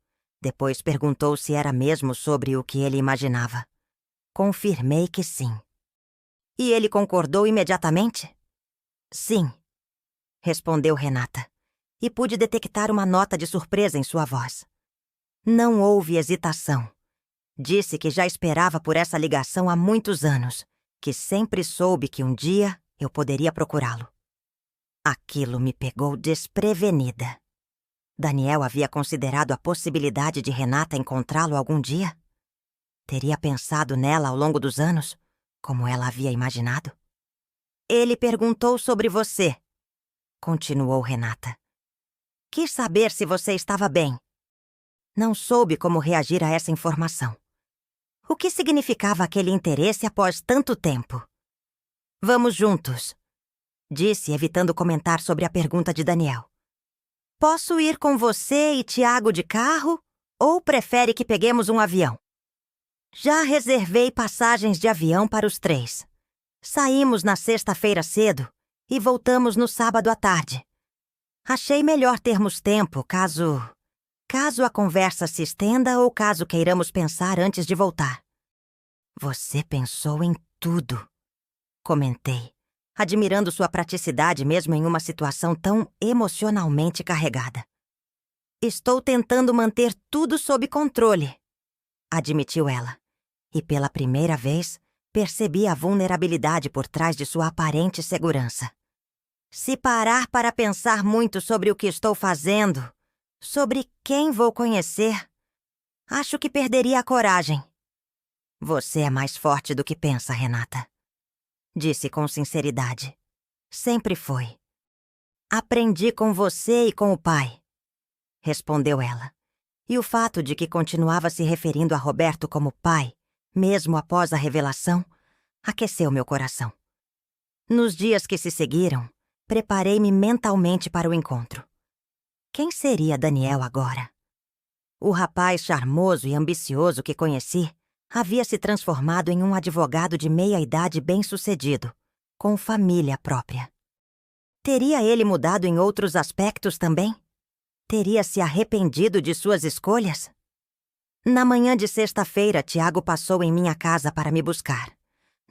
A: Depois perguntou se era mesmo sobre o que ele imaginava. Confirmei que sim. E ele concordou imediatamente? Sim, respondeu Renata, e pude detectar uma nota de surpresa em sua voz. Não houve hesitação. Disse que já esperava por essa ligação há muitos anos, que sempre soube que um dia eu poderia procurá-lo. Aquilo me pegou desprevenida. Daniel havia considerado a possibilidade de Renata encontrá-lo algum dia? Teria pensado nela ao longo dos anos, como ela havia imaginado? Ele perguntou sobre você, continuou Renata. Quis saber se você estava bem. Não soube como reagir a essa informação. O que significava aquele interesse após tanto tempo? Vamos juntos, disse, evitando comentar sobre a pergunta de Daniel. Posso ir com você e Tiago de carro, ou prefere que peguemos um avião? Já reservei passagens de avião para os 3. Saímos na sexta-feira cedo e voltamos no sábado à tarde. Achei melhor termos tempo caso a conversa se estenda ou caso queiramos pensar antes de voltar. Você pensou em tudo, comentei, admirando sua praticidade mesmo em uma situação tão emocionalmente carregada. Estou tentando manter tudo sob controle, admitiu ela, e pela primeira vez percebi a vulnerabilidade por trás de sua aparente segurança. Se parar para pensar muito sobre o que estou fazendo, sobre quem vou conhecer, acho que perderia a coragem. Você é mais forte do que pensa, Renata, disse com sinceridade. Sempre foi. Aprendi com você e com o pai, respondeu ela. E o fato de que continuava se referindo a Roberto como pai, mesmo após a revelação, aqueceu meu coração. Nos dias que se seguiram, preparei-me mentalmente para o encontro. Quem seria Daniel agora? O rapaz charmoso e ambicioso que conheci havia se transformado em um advogado de meia-idade bem-sucedido, com família própria. Teria ele mudado em outros aspectos também? Teria se arrependido de suas escolhas? Na manhã de sexta-feira, Tiago passou em minha casa para me buscar.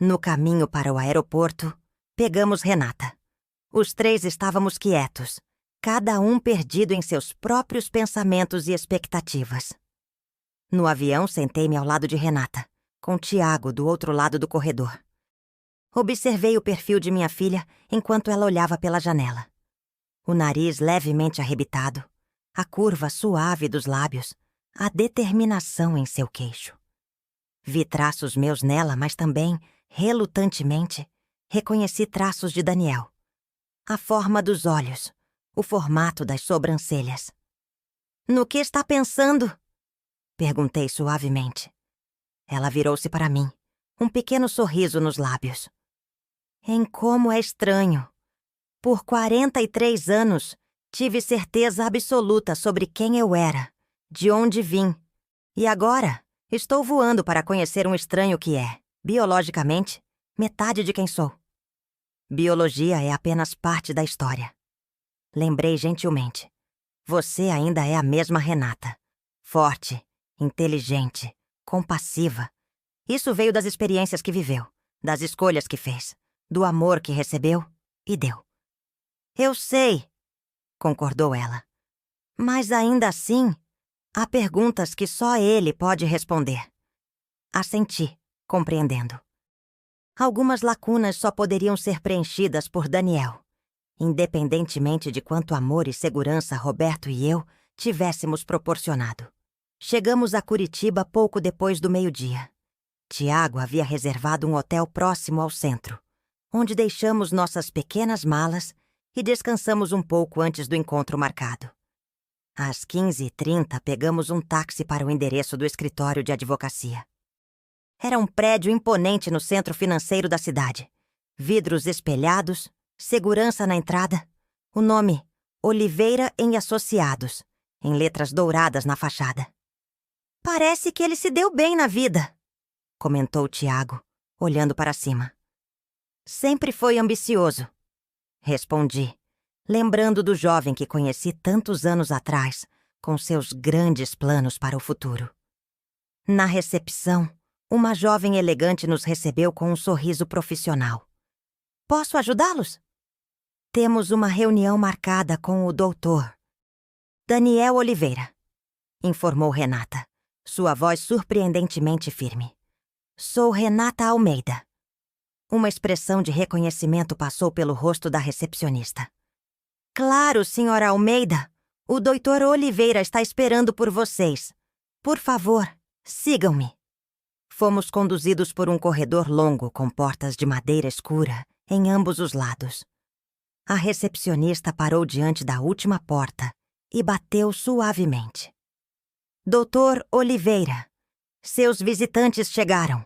A: No caminho para o aeroporto, pegamos Renata. Os 3 estávamos quietos, cada um perdido em seus próprios pensamentos e expectativas. No avião, sentei-me ao lado de Renata, com Tiago do outro lado do corredor. Observei o perfil de minha filha enquanto ela olhava pela janela. O nariz levemente arrebitado, a curva suave dos lábios, a determinação em seu queixo. Vi traços meus nela, mas também, relutantemente, reconheci traços de Daniel. A forma dos olhos, o formato das sobrancelhas. No que está pensando? Perguntei suavemente. Ela virou-se para mim, um pequeno sorriso nos lábios. Em como é estranho. Por 43 anos, tive certeza absoluta sobre quem eu era, de onde vim. E agora, estou voando para conhecer um estranho que é, biologicamente, metade de quem sou. Biologia é apenas parte da história. Lembrei gentilmente. Você ainda é a mesma Renata. Forte, inteligente, compassiva. Isso veio das experiências que viveu, das escolhas que fez, do amor que recebeu e deu. Eu sei, concordou ela. Mas ainda assim, há perguntas que só ele pode responder. Assenti, compreendendo. Algumas lacunas só poderiam ser preenchidas por Daniel, independentemente de quanto amor e segurança Roberto e eu tivéssemos proporcionado. Chegamos a Curitiba pouco depois do meio-dia. Tiago havia reservado um hotel próximo ao centro, onde deixamos nossas pequenas malas e descansamos um pouco antes do encontro marcado. Às 15h30, pegamos um táxi para o endereço do escritório de advocacia. Era um prédio imponente no centro financeiro da cidade. Vidros espelhados, segurança na entrada, o nome Oliveira em Associados, em letras douradas na fachada. "Parece que ele se deu bem na vida", comentou Tiago, olhando para cima. "Sempre foi ambicioso", respondi, lembrando do jovem que conheci tantos anos atrás, com seus grandes planos para o futuro. Na recepção, uma jovem elegante nos recebeu com um sorriso profissional. "Posso ajudá-los?" "Temos uma reunião marcada com o doutor Daniel Oliveira", informou Renata, sua voz surpreendentemente firme. "Sou Renata Almeida." Uma expressão de reconhecimento passou pelo rosto da recepcionista. "Claro, senhora Almeida. O doutor Oliveira está esperando por vocês. Por favor, sigam-me." Fomos conduzidos por um corredor longo com portas de madeira escura em ambos os lados. A recepcionista parou diante da última porta e bateu suavemente. "Doutor Oliveira, seus visitantes chegaram."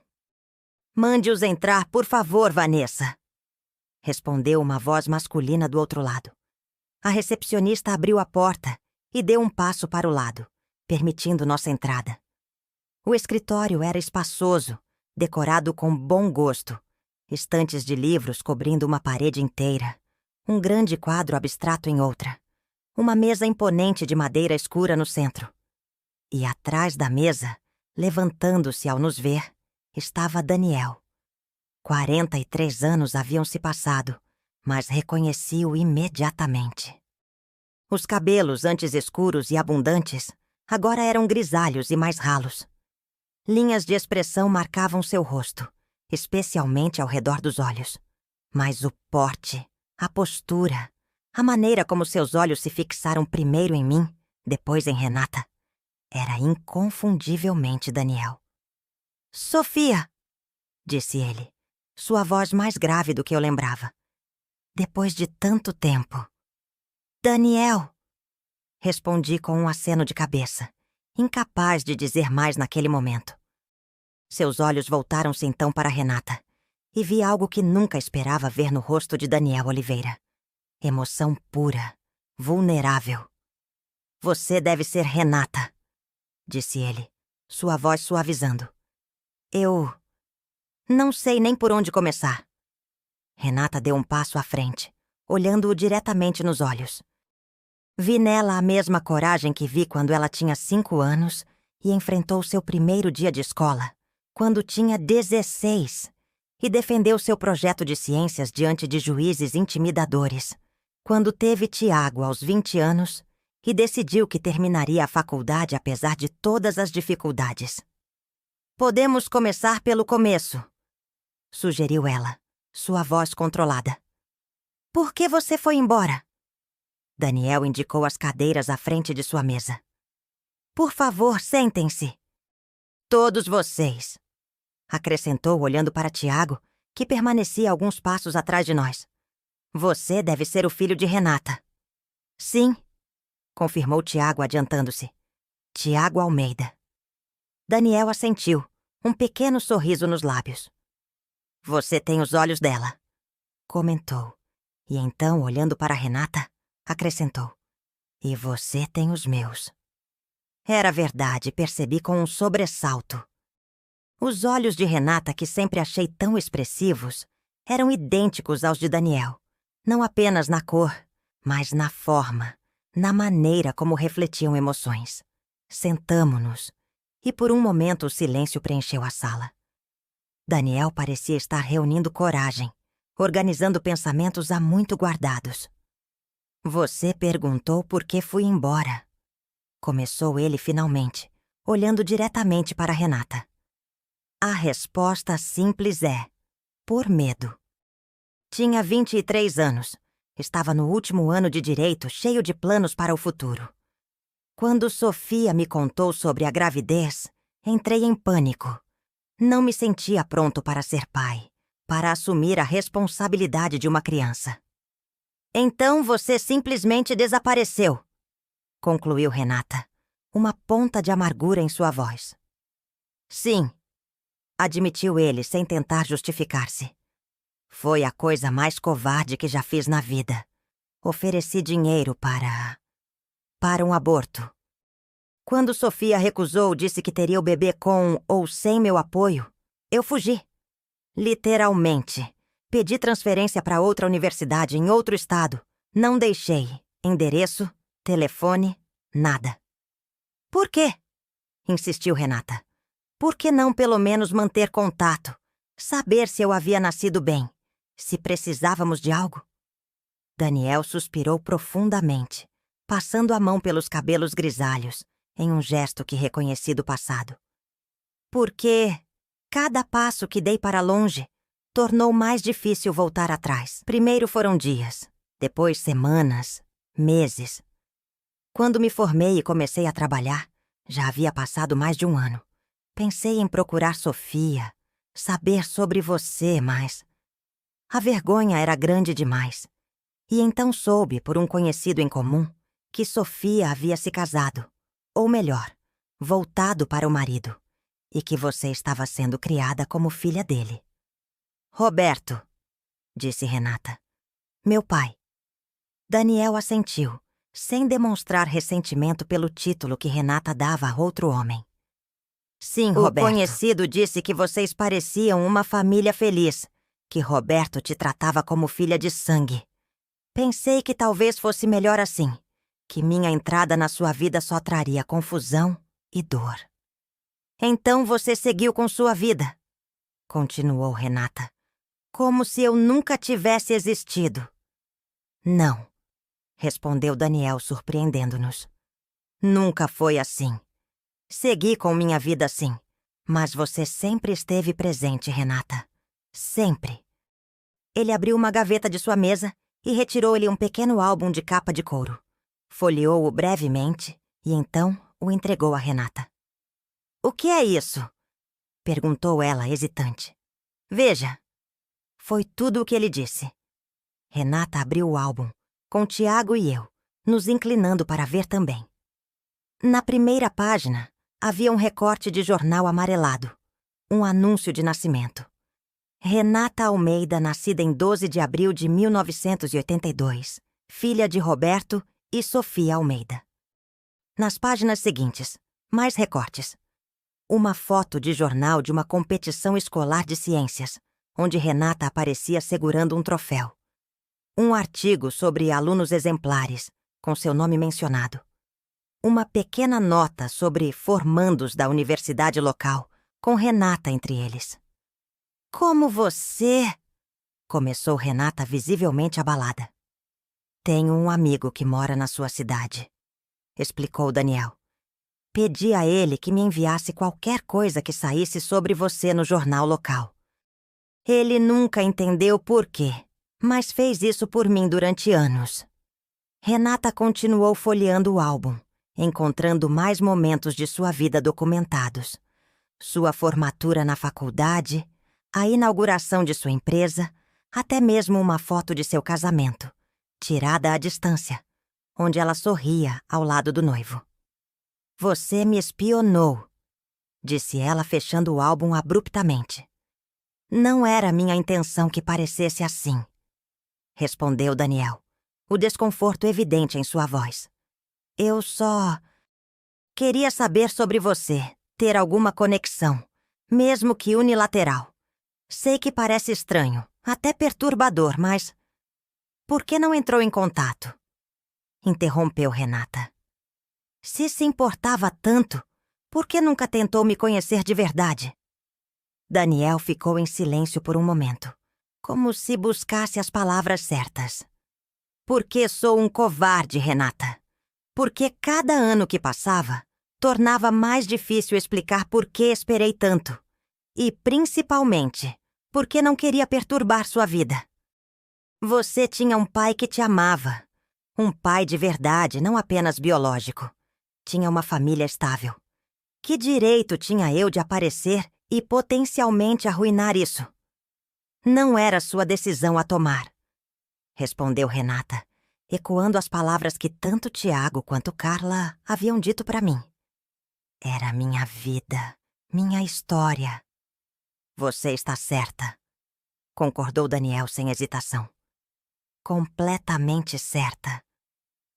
A: "Mande-os entrar, por favor, Vanessa", respondeu uma voz masculina do outro lado. A recepcionista abriu a porta e deu um passo para o lado, permitindo nossa entrada. O escritório era espaçoso, decorado com bom gosto, estantes de livros cobrindo uma parede inteira, um grande quadro abstrato em outra, uma mesa imponente de madeira escura no centro. E atrás da mesa, levantando-se ao nos ver, estava Daniel. 43 anos haviam se passado, mas reconheci-o imediatamente. Os cabelos, antes escuros e abundantes, agora eram grisalhos e mais ralos. Linhas de expressão marcavam seu rosto, especialmente ao redor dos olhos. Mas o porte, a postura, a maneira como seus olhos se fixaram primeiro em mim, depois em Renata, era inconfundivelmente Daniel. "Sofia", disse ele, sua voz mais grave do que eu lembrava. "Depois de tanto tempo." "Daniel", respondi com um aceno de cabeça, incapaz de dizer mais naquele momento. Seus olhos voltaram-se então para Renata, e vi algo que nunca esperava ver no rosto de Daniel Oliveira. Emoção pura, vulnerável. "Você deve ser Renata", disse ele, sua voz suavizando. "Eu não sei nem por onde começar." Renata deu um passo à frente, olhando-o diretamente nos olhos. Vi nela a mesma coragem que vi quando ela tinha 5 anos e enfrentou seu primeiro dia de escola, quando tinha 16, e defendeu seu projeto de ciências diante de juízes intimidadores, quando teve Tiago aos 20 anos e decidiu que terminaria a faculdade apesar de todas as dificuldades. "Podemos começar pelo começo", sugeriu ela, sua voz controlada. "Por que você foi embora?" Daniel indicou as cadeiras à frente de sua mesa. "Por favor, sentem-se." "Todos vocês", acrescentou olhando para Tiago, que permanecia alguns passos atrás de nós. "Você deve ser o filho de Renata." "Sim", confirmou Tiago adiantando-se. "Tiago Almeida." Daniel assentiu, um pequeno sorriso nos lábios. "Você tem os olhos dela", comentou. E então, olhando para Renata, acrescentou. "E você tem os meus." Era verdade, percebi com um sobressalto. Os olhos de Renata, que sempre achei tão expressivos, eram idênticos aos de Daniel, não apenas na cor, mas na forma, na maneira como refletiam emoções. Sentamo-nos, e por um momento o silêncio preencheu a sala. Daniel parecia estar reunindo coragem, organizando pensamentos há muito guardados. "Você perguntou por que fui embora", começou ele finalmente, olhando diretamente para Renata. "A resposta simples é: por medo." Tinha 23 anos. Estava no último ano de direito, cheio de planos para o futuro. Quando Sofia me contou sobre a gravidez, entrei em pânico. Não me sentia pronto para ser pai, para assumir a responsabilidade de uma criança. "Então você simplesmente desapareceu", concluiu Renata, uma ponta de amargura em sua voz. Sim, admitiu ele sem tentar justificar-se. Foi a coisa mais covarde que já fiz na vida. Ofereci dinheiro para um aborto. Quando Sofia recusou, disse que teria o bebê com ou sem meu apoio, eu fugi. Literalmente. Pedi transferência para outra universidade em outro estado. Não deixei endereço, telefone, nada. Por quê? Insistiu Renata. Por que não pelo menos manter contato? Saber se eu havia nascido bem? Se precisávamos de algo? Daniel suspirou profundamente, passando a mão pelos cabelos grisalhos, em um gesto que reconheci do passado. Porque cada passo que dei para longe tornou mais difícil voltar atrás. Primeiro foram dias, depois semanas, meses. Quando me formei e comecei a trabalhar, já havia passado mais de um ano. Pensei em procurar Sofia, saber sobre você, mas a vergonha era grande demais. E então soube, por um conhecido em comum, que Sofia havia se casado, ou melhor, voltado para o marido, e que você estava sendo criada como filha dele. Roberto, disse Renata. Meu pai. Daniel assentiu, sem demonstrar ressentimento pelo título que Renata dava a outro homem. Sim, Roberto. O conhecido disse que vocês pareciam uma família feliz, que Roberto te tratava como filha de sangue. Pensei que talvez fosse melhor assim, que minha entrada na sua vida só traria confusão e dor. Então você seguiu com sua vida, continuou Renata, como se eu nunca tivesse existido. Não, respondeu Daniel, surpreendendo-nos. Nunca foi assim. Segui com minha vida sim, mas você sempre esteve presente, Renata. Sempre. Ele abriu uma gaveta de sua mesa e retirou-lhe um pequeno álbum de capa de couro. Folheou-o brevemente e então o entregou a Renata. O que é isso? Perguntou ela, hesitante. Veja. Foi tudo o que ele disse. Renata abriu o álbum, com Tiago e eu, nos inclinando para ver também. Na primeira página, havia um recorte de jornal amarelado, um anúncio de nascimento. Renata Almeida, nascida em 12 de abril de 1982, filha de Roberto e Sofia Almeida. Nas páginas seguintes, mais recortes. Uma foto de jornal de uma competição escolar de ciências, onde Renata aparecia segurando um troféu. Um artigo sobre alunos exemplares, com seu nome mencionado. Uma pequena nota sobre formandos da universidade local, com Renata entre eles. Como você... Começou Renata visivelmente abalada. Tenho um amigo que mora na sua cidade, explicou Daniel. Pedi a ele que me enviasse qualquer coisa que saísse sobre você no jornal local. Ele nunca entendeu por quê, mas fez isso por mim durante anos. Renata continuou folheando o álbum, encontrando mais momentos de sua vida documentados. Sua formatura na faculdade, a inauguração de sua empresa, até mesmo uma foto de seu casamento, tirada à distância, onde ela sorria ao lado do noivo. Você me espionou, disse ela, fechando o álbum abruptamente. Não era minha intenção que parecesse assim, respondeu Daniel, o desconforto evidente em sua voz. Eu só queria saber sobre você, ter alguma conexão, mesmo que unilateral. Sei que parece estranho, até perturbador, mas... Por que não entrou em contato? Interrompeu Renata. Se importava tanto, por que nunca tentou me conhecer de verdade? Daniel ficou em silêncio por um momento, como se buscasse as palavras certas. Porque sou um covarde, Renata. Porque cada ano que passava, tornava mais difícil explicar por que esperei tanto. E, principalmente, porque não queria perturbar sua vida. Você tinha um pai que te amava. Um pai de verdade, não apenas biológico. Tinha uma família estável. Que direito tinha eu de aparecer e potencialmente arruinar isso? Não era sua decisão a tomar, respondeu Renata, ecoando as palavras que tanto Tiago quanto Carla haviam dito para mim. Era minha vida, minha história. Você está certa, concordou Daniel sem hesitação. Completamente certa.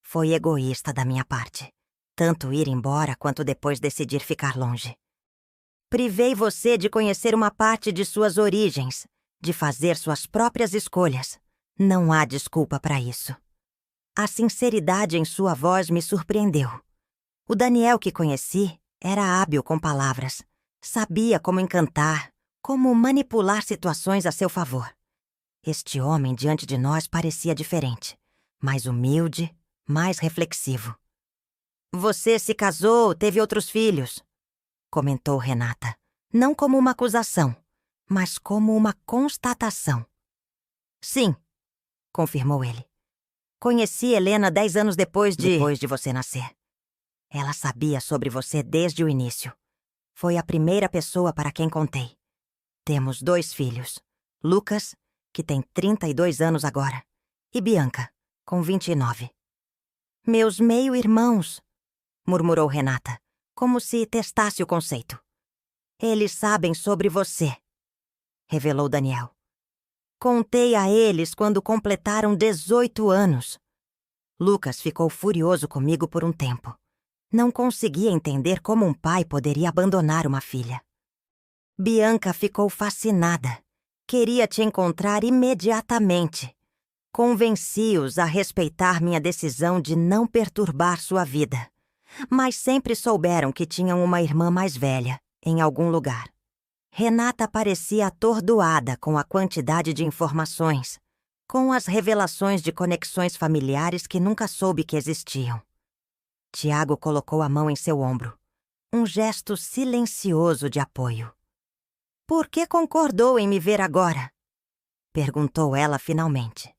A: Foi egoísta da minha parte, tanto ir embora quanto depois decidir ficar longe. Privei você de conhecer uma parte de suas origens, de fazer suas próprias escolhas. Não há desculpa para isso. A sinceridade em sua voz me surpreendeu. O Daniel que conheci era hábil com palavras. Sabia como encantar, como manipular situações a seu favor. Este homem diante de nós parecia diferente, mais humilde, mais reflexivo. Você se casou, teve outros filhos, comentou Renata, não como uma acusação, mas como uma constatação. Sim, confirmou ele. Conheci Helena 10 anos depois de você nascer. Ela sabia sobre você desde o início. Foi a primeira pessoa para quem contei. Temos 2 filhos. Lucas, que tem 32 anos agora, e Bianca, com 29. Meus meio-irmãos, murmurou Renata, como se testasse o conceito. Eles sabem sobre você, revelou Daniel. Contei a eles quando completaram 18 anos. Lucas ficou furioso comigo por um tempo. Não conseguia entender como um pai poderia abandonar uma filha. Bianca ficou fascinada. Queria te encontrar imediatamente. Convenci-os a respeitar minha decisão de não perturbar sua vida. Mas sempre souberam que tinham uma irmã mais velha, em algum lugar. Renata parecia atordoada com a quantidade de informações, com as revelações de conexões familiares que nunca soube que existiam. Tiago colocou a mão em seu ombro, um gesto silencioso de apoio. Por que concordou em me ver agora? Perguntou ela finalmente.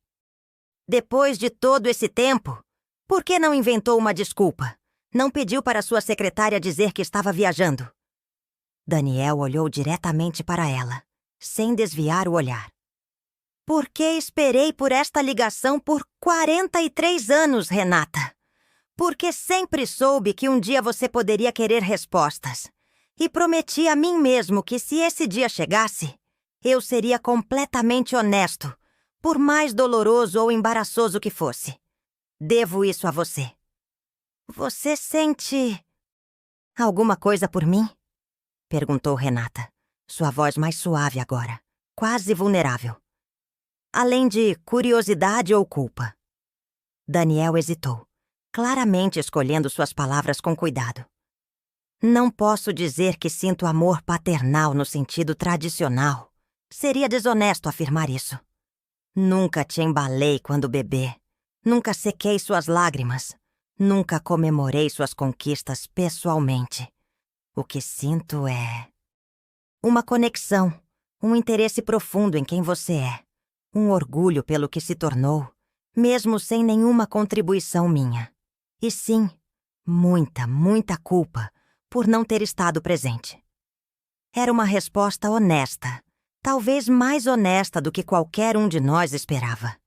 A: Depois de todo esse tempo, por que não inventou uma desculpa? Não pediu para sua secretária dizer que estava viajando? Daniel olhou diretamente para ela, sem desviar o olhar. Por que esperei por esta ligação por 43 anos, Renata? Porque sempre soube que um dia você poderia querer respostas. E prometi a mim mesmo que se esse dia chegasse, eu seria completamente honesto, por mais doloroso ou embaraçoso que fosse. Devo isso a você. Você sente alguma coisa por mim? Perguntou Renata, sua voz mais suave agora, quase vulnerável. Além de curiosidade ou culpa. Daniel hesitou, claramente escolhendo suas palavras com cuidado. Não posso dizer que sinto amor paternal no sentido tradicional. Seria desonesto afirmar isso. Nunca te embalei quando bebê. Nunca sequei suas lágrimas. Nunca comemorei suas conquistas pessoalmente. O que sinto é uma conexão, um interesse profundo em quem você é, um orgulho pelo que se tornou, mesmo sem nenhuma contribuição minha. E sim, muita, muita culpa por não ter estado presente. Era uma resposta honesta, talvez mais honesta do que qualquer um de nós esperava.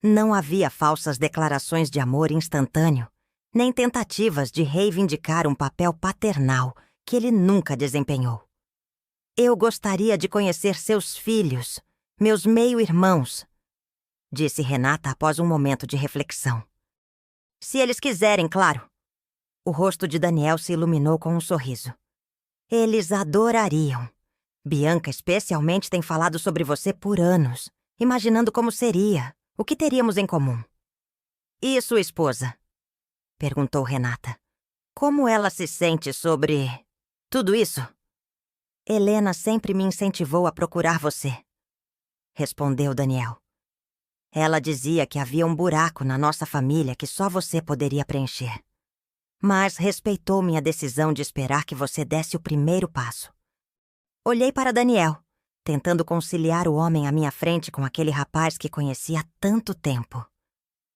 A: Não havia falsas declarações de amor instantâneo, nem tentativas de reivindicar um papel paternal que ele nunca desempenhou. Eu gostaria de conhecer seus filhos, meus meio-irmãos, disse Renata após um momento de reflexão. Se eles quiserem, claro. O rosto de Daniel se iluminou com um sorriso. Eles adorariam. Bianca especialmente tem falado sobre você por anos, imaginando como seria, o que teríamos em comum. E sua esposa? Perguntou Renata. Como ela se sente sobre tudo isso? Helena sempre me incentivou a procurar você, respondeu Daniel. Ela dizia que havia um buraco na nossa família que só você poderia preencher. Mas respeitou minha decisão de esperar que você desse o primeiro passo. Olhei para Daniel, tentando conciliar o homem à minha frente com aquele rapaz que conheci há tanto tempo.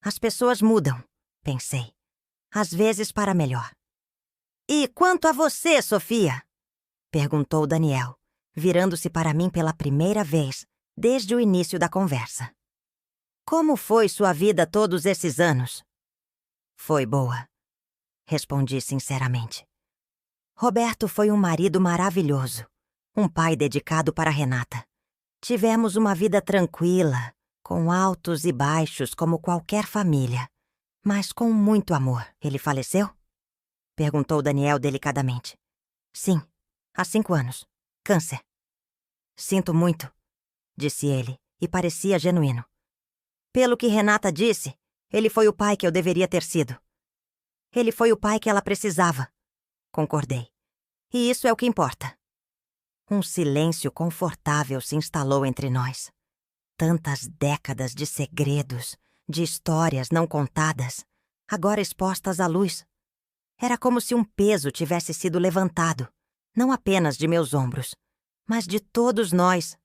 A: As pessoas mudam, pensei. Às vezes para melhor. E quanto a você, Sofia? Perguntou Daniel, virando-se para mim pela primeira vez desde o início da conversa. Como foi sua vida todos esses anos? Foi boa, respondi sinceramente. Roberto foi um marido maravilhoso, um pai dedicado para Renata. Tivemos uma vida tranquila, com altos e baixos como qualquer família, mas com muito amor. Ele faleceu? Perguntou Daniel delicadamente. Sim, há 5 anos. Câncer. Sinto muito, disse ele, e parecia genuíno. Pelo que Renata disse, ele foi o pai que eu deveria ter sido. Ele foi o pai que ela precisava, concordei. E isso é o que importa. Um silêncio confortável se instalou entre nós. Tantas décadas de segredos, de histórias não contadas, agora expostas à luz. Era como se um peso tivesse sido levantado, não apenas de meus ombros, mas de todos nós.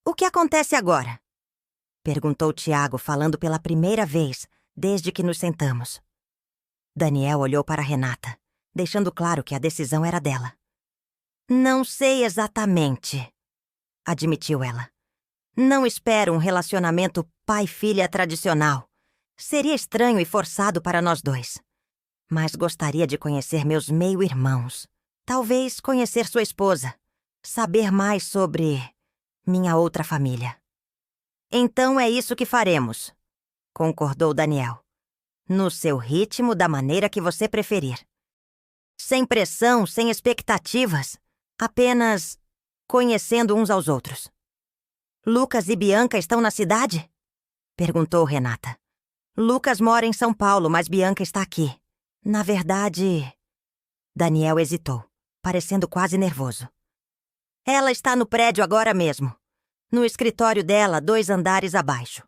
A: O que acontece agora? Perguntou Tiago, falando pela primeira vez desde que nos sentamos. Daniel olhou para Renata, deixando claro que a decisão era dela. Não sei exatamente, admitiu ela. Não espero um relacionamento pai-filha tradicional. Seria estranho e forçado para nós dois. Mas gostaria de conhecer meus meio-irmãos. Talvez conhecer sua esposa. Saber mais sobre minha outra família. Então é isso que faremos, concordou Daniel. No seu ritmo, da maneira que você preferir. Sem pressão, sem expectativas. Apenas conhecendo uns aos outros. Lucas e Bianca estão na cidade? Perguntou Renata. Lucas mora em São Paulo, mas Bianca está aqui. Na verdade... Daniel hesitou, parecendo quase nervoso. Ela está no prédio agora mesmo. No escritório dela, 2 andares abaixo.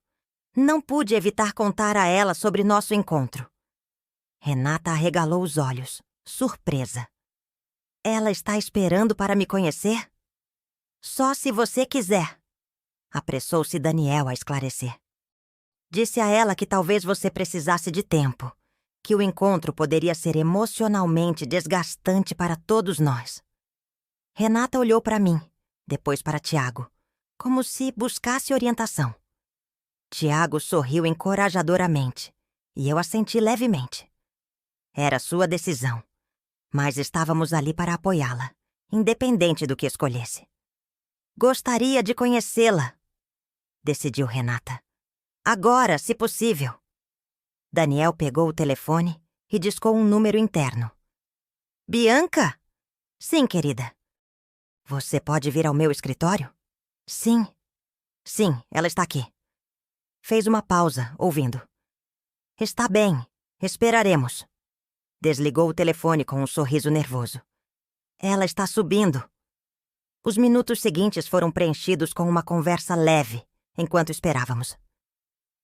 A: Não pude evitar contar a ela sobre nosso encontro. Renata arregalou os olhos, surpresa. Ela está esperando para me conhecer? Só se você quiser. Apressou-se Daniel a esclarecer. Disse a ela que talvez você precisasse de tempo, que o encontro poderia ser emocionalmente desgastante para todos nós. Renata olhou para mim, depois para Tiago, como se buscasse orientação. Tiago sorriu encorajadoramente, e eu assenti levemente. Era sua decisão, mas estávamos ali para apoiá-la, independente do que escolhesse. Gostaria de conhecê-la, decidiu Renata. Agora, se possível. Daniel pegou o telefone e discou um número interno. Bianca? Sim, querida. Você pode vir ao meu escritório? Sim. Sim, ela está aqui. Fez uma pausa, ouvindo. Está bem, esperaremos. Desligou o telefone com um sorriso nervoso. Ela está subindo. Os minutos seguintes foram preenchidos com uma conversa leve, enquanto esperávamos.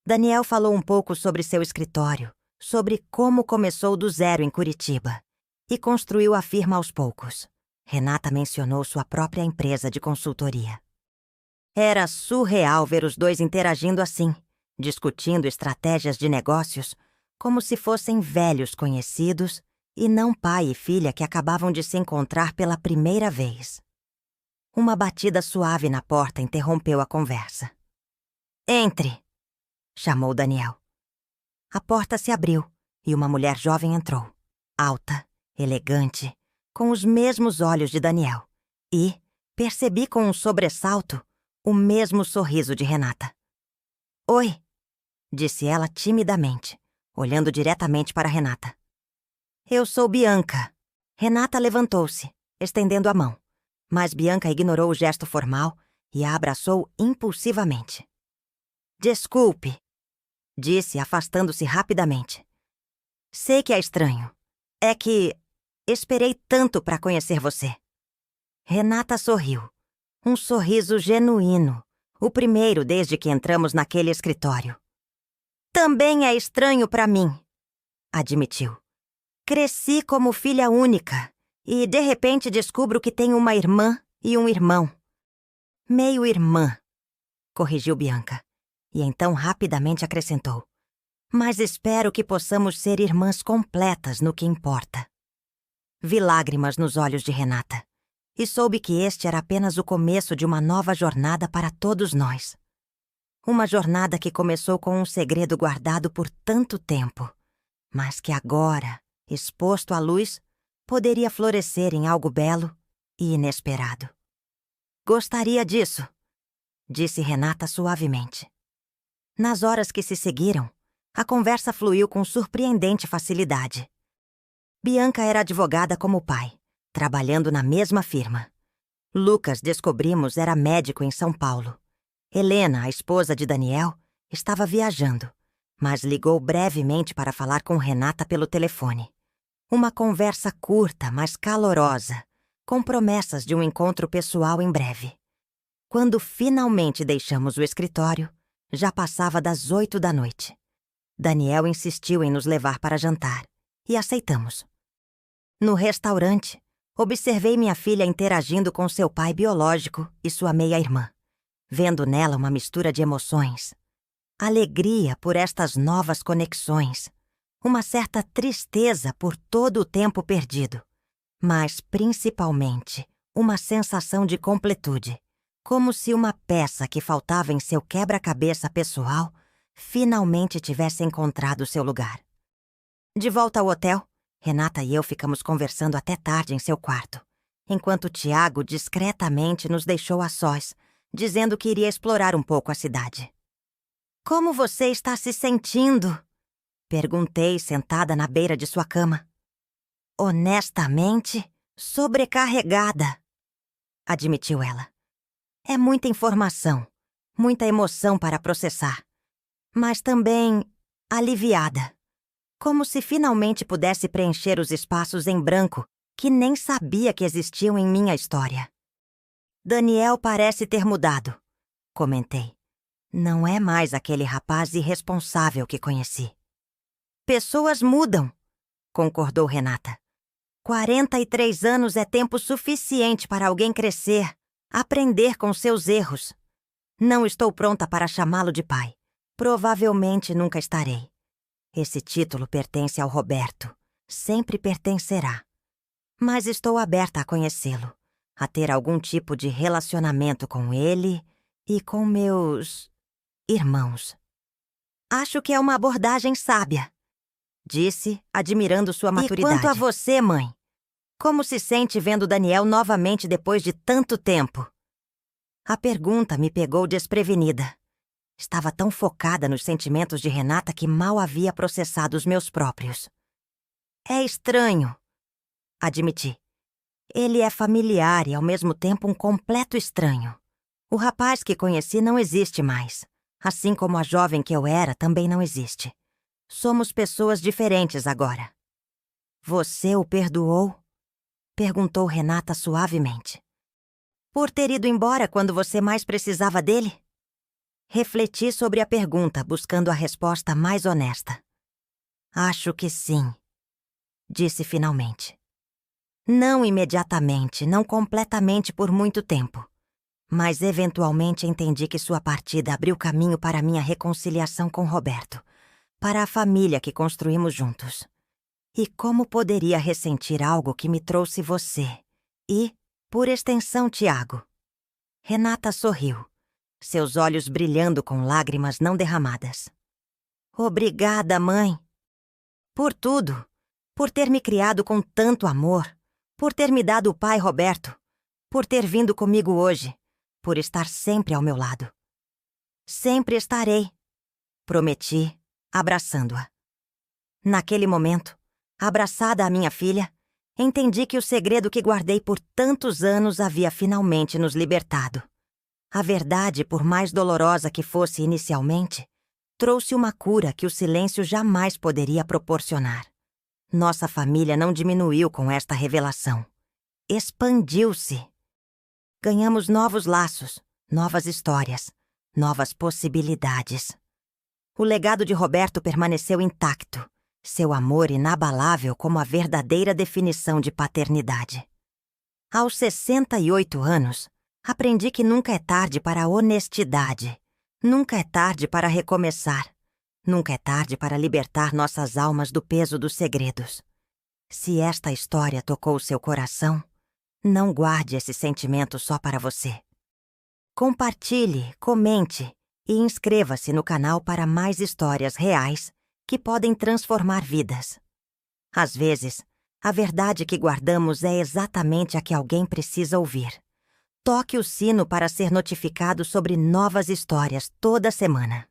A: Daniel falou um pouco sobre seu escritório, sobre como começou do zero em Curitiba e construiu a firma aos poucos. Renata mencionou sua própria empresa de consultoria. Era surreal ver os dois interagindo assim, discutindo estratégias de negócios, como se fossem velhos conhecidos e não pai e filha que acabavam de se encontrar pela primeira vez. Uma batida suave na porta interrompeu a conversa. Entre! Chamou Daniel. A porta se abriu e uma mulher jovem entrou, alta, elegante, com os mesmos olhos de Daniel. E percebi com um sobressalto o mesmo sorriso de Renata. Oi, disse ela timidamente, olhando diretamente para Renata. Eu sou Bianca. Renata levantou-se, estendendo a mão, mas Bianca ignorou o gesto formal e a abraçou impulsivamente. Desculpe, disse, afastando-se rapidamente. Sei que é estranho. É que esperei tanto para conhecer você. Renata sorriu. Um sorriso genuíno. O primeiro desde que entramos naquele escritório. Também é estranho para mim, admitiu. Cresci como filha única e, de repente, descubro que tenho uma irmã e um irmão. Meio-irmã, corrigiu Bianca. E então rapidamente acrescentou. Mas espero que possamos ser irmãs completas no que importa. Vi lágrimas nos olhos de Renata e soube que este era apenas o começo de uma nova jornada para todos nós. Uma jornada que começou com um segredo guardado por tanto tempo, mas que agora, exposto à luz, poderia florescer em algo belo e inesperado. Gostaria disso, disse Renata suavemente. Nas horas que se seguiram, a conversa fluiu com surpreendente facilidade. Bianca era advogada como o pai, trabalhando na mesma firma. Lucas, descobrimos, era médico em São Paulo. Helena, a esposa de Daniel, estava viajando, mas ligou brevemente para falar com Renata pelo telefone. Uma conversa curta, mas calorosa, com promessas de um encontro pessoal em breve. Quando finalmente deixamos o escritório, já passava das 8 da noite. Daniel insistiu em nos levar para jantar, e aceitamos. No restaurante, observei minha filha interagindo com seu pai biológico e sua meia-irmã, vendo nela uma mistura de emoções. Alegria por estas novas conexões, uma certa tristeza por todo o tempo perdido, mas principalmente uma sensação de completude, como se uma peça que faltava em seu quebra-cabeça pessoal finalmente tivesse encontrado seu lugar. De volta ao hotel, Renata e eu ficamos conversando até tarde em seu quarto, enquanto Tiago discretamente nos deixou a sós, dizendo que iria explorar um pouco a cidade. "Como você está se sentindo?" perguntei, sentada na beira de sua cama. "Honestamente, sobrecarregada", admitiu ela. "É muita informação, muita emoção para processar, mas também aliviada. Como se finalmente pudesse preencher os espaços em branco que nem sabia que existiam em minha história." "Daniel parece ter mudado", comentei. "Não é mais aquele rapaz irresponsável que conheci." "Pessoas mudam", concordou Renata. 43 anos é tempo suficiente para alguém crescer, aprender com seus erros. Não estou pronta para chamá-lo de pai. Provavelmente nunca estarei. Esse título pertence ao Roberto. Sempre pertencerá. Mas estou aberta a conhecê-lo, a ter algum tipo de relacionamento com ele e com meus irmãos. "Acho que é uma abordagem sábia", disse, admirando sua maturidade. "E quanto a você, mãe? Como se sente vendo Daniel novamente depois de tanto tempo?" A pergunta me pegou desprevenida. Estava tão focada nos sentimentos de Renata que mal havia processado os meus próprios. "É estranho", admiti. "Ele é familiar e, ao mesmo tempo, um completo estranho. O rapaz que conheci não existe mais, assim como a jovem que eu era também não existe. Somos pessoas diferentes agora." "Você o perdoou?" perguntou Renata suavemente. "Por ter ido embora quando você mais precisava dele?" Refleti sobre a pergunta, buscando a resposta mais honesta. "Acho que sim", disse finalmente. "Não imediatamente, não completamente por muito tempo. Mas eventualmente entendi que sua partida abriu caminho para minha reconciliação com Roberto, para a família que construímos juntos. E como poderia ressentir algo que me trouxe você? E, por extensão, Tiago?" Renata sorriu, seus olhos brilhando com lágrimas não derramadas. "Obrigada, mãe. Por tudo. Por ter me criado com tanto amor. Por ter me dado o pai Roberto. Por ter vindo comigo hoje. Por estar sempre ao meu lado." "Sempre estarei", prometi, abraçando-a. Naquele momento, abraçada à minha filha, entendi que o segredo que guardei por tantos anos havia finalmente nos libertado. A verdade, por mais dolorosa que fosse inicialmente, trouxe uma cura que o silêncio jamais poderia proporcionar. Nossa família não diminuiu com esta revelação. Expandiu-se. Ganhamos novos laços, novas histórias, novas possibilidades. O legado de Roberto permaneceu intacto, seu amor inabalável como a verdadeira definição de paternidade. Aos 68 anos, aprendi que nunca é tarde para a honestidade, nunca é tarde para recomeçar, nunca é tarde para libertar nossas almas do peso dos segredos. Se esta história tocou seu coração, não guarde esse sentimento só para você. Compartilhe, comente e inscreva-se no canal para mais histórias reais que podem transformar vidas. Às vezes, a verdade que guardamos é exatamente a que alguém precisa ouvir. Toque o sino para ser notificado sobre novas histórias toda semana.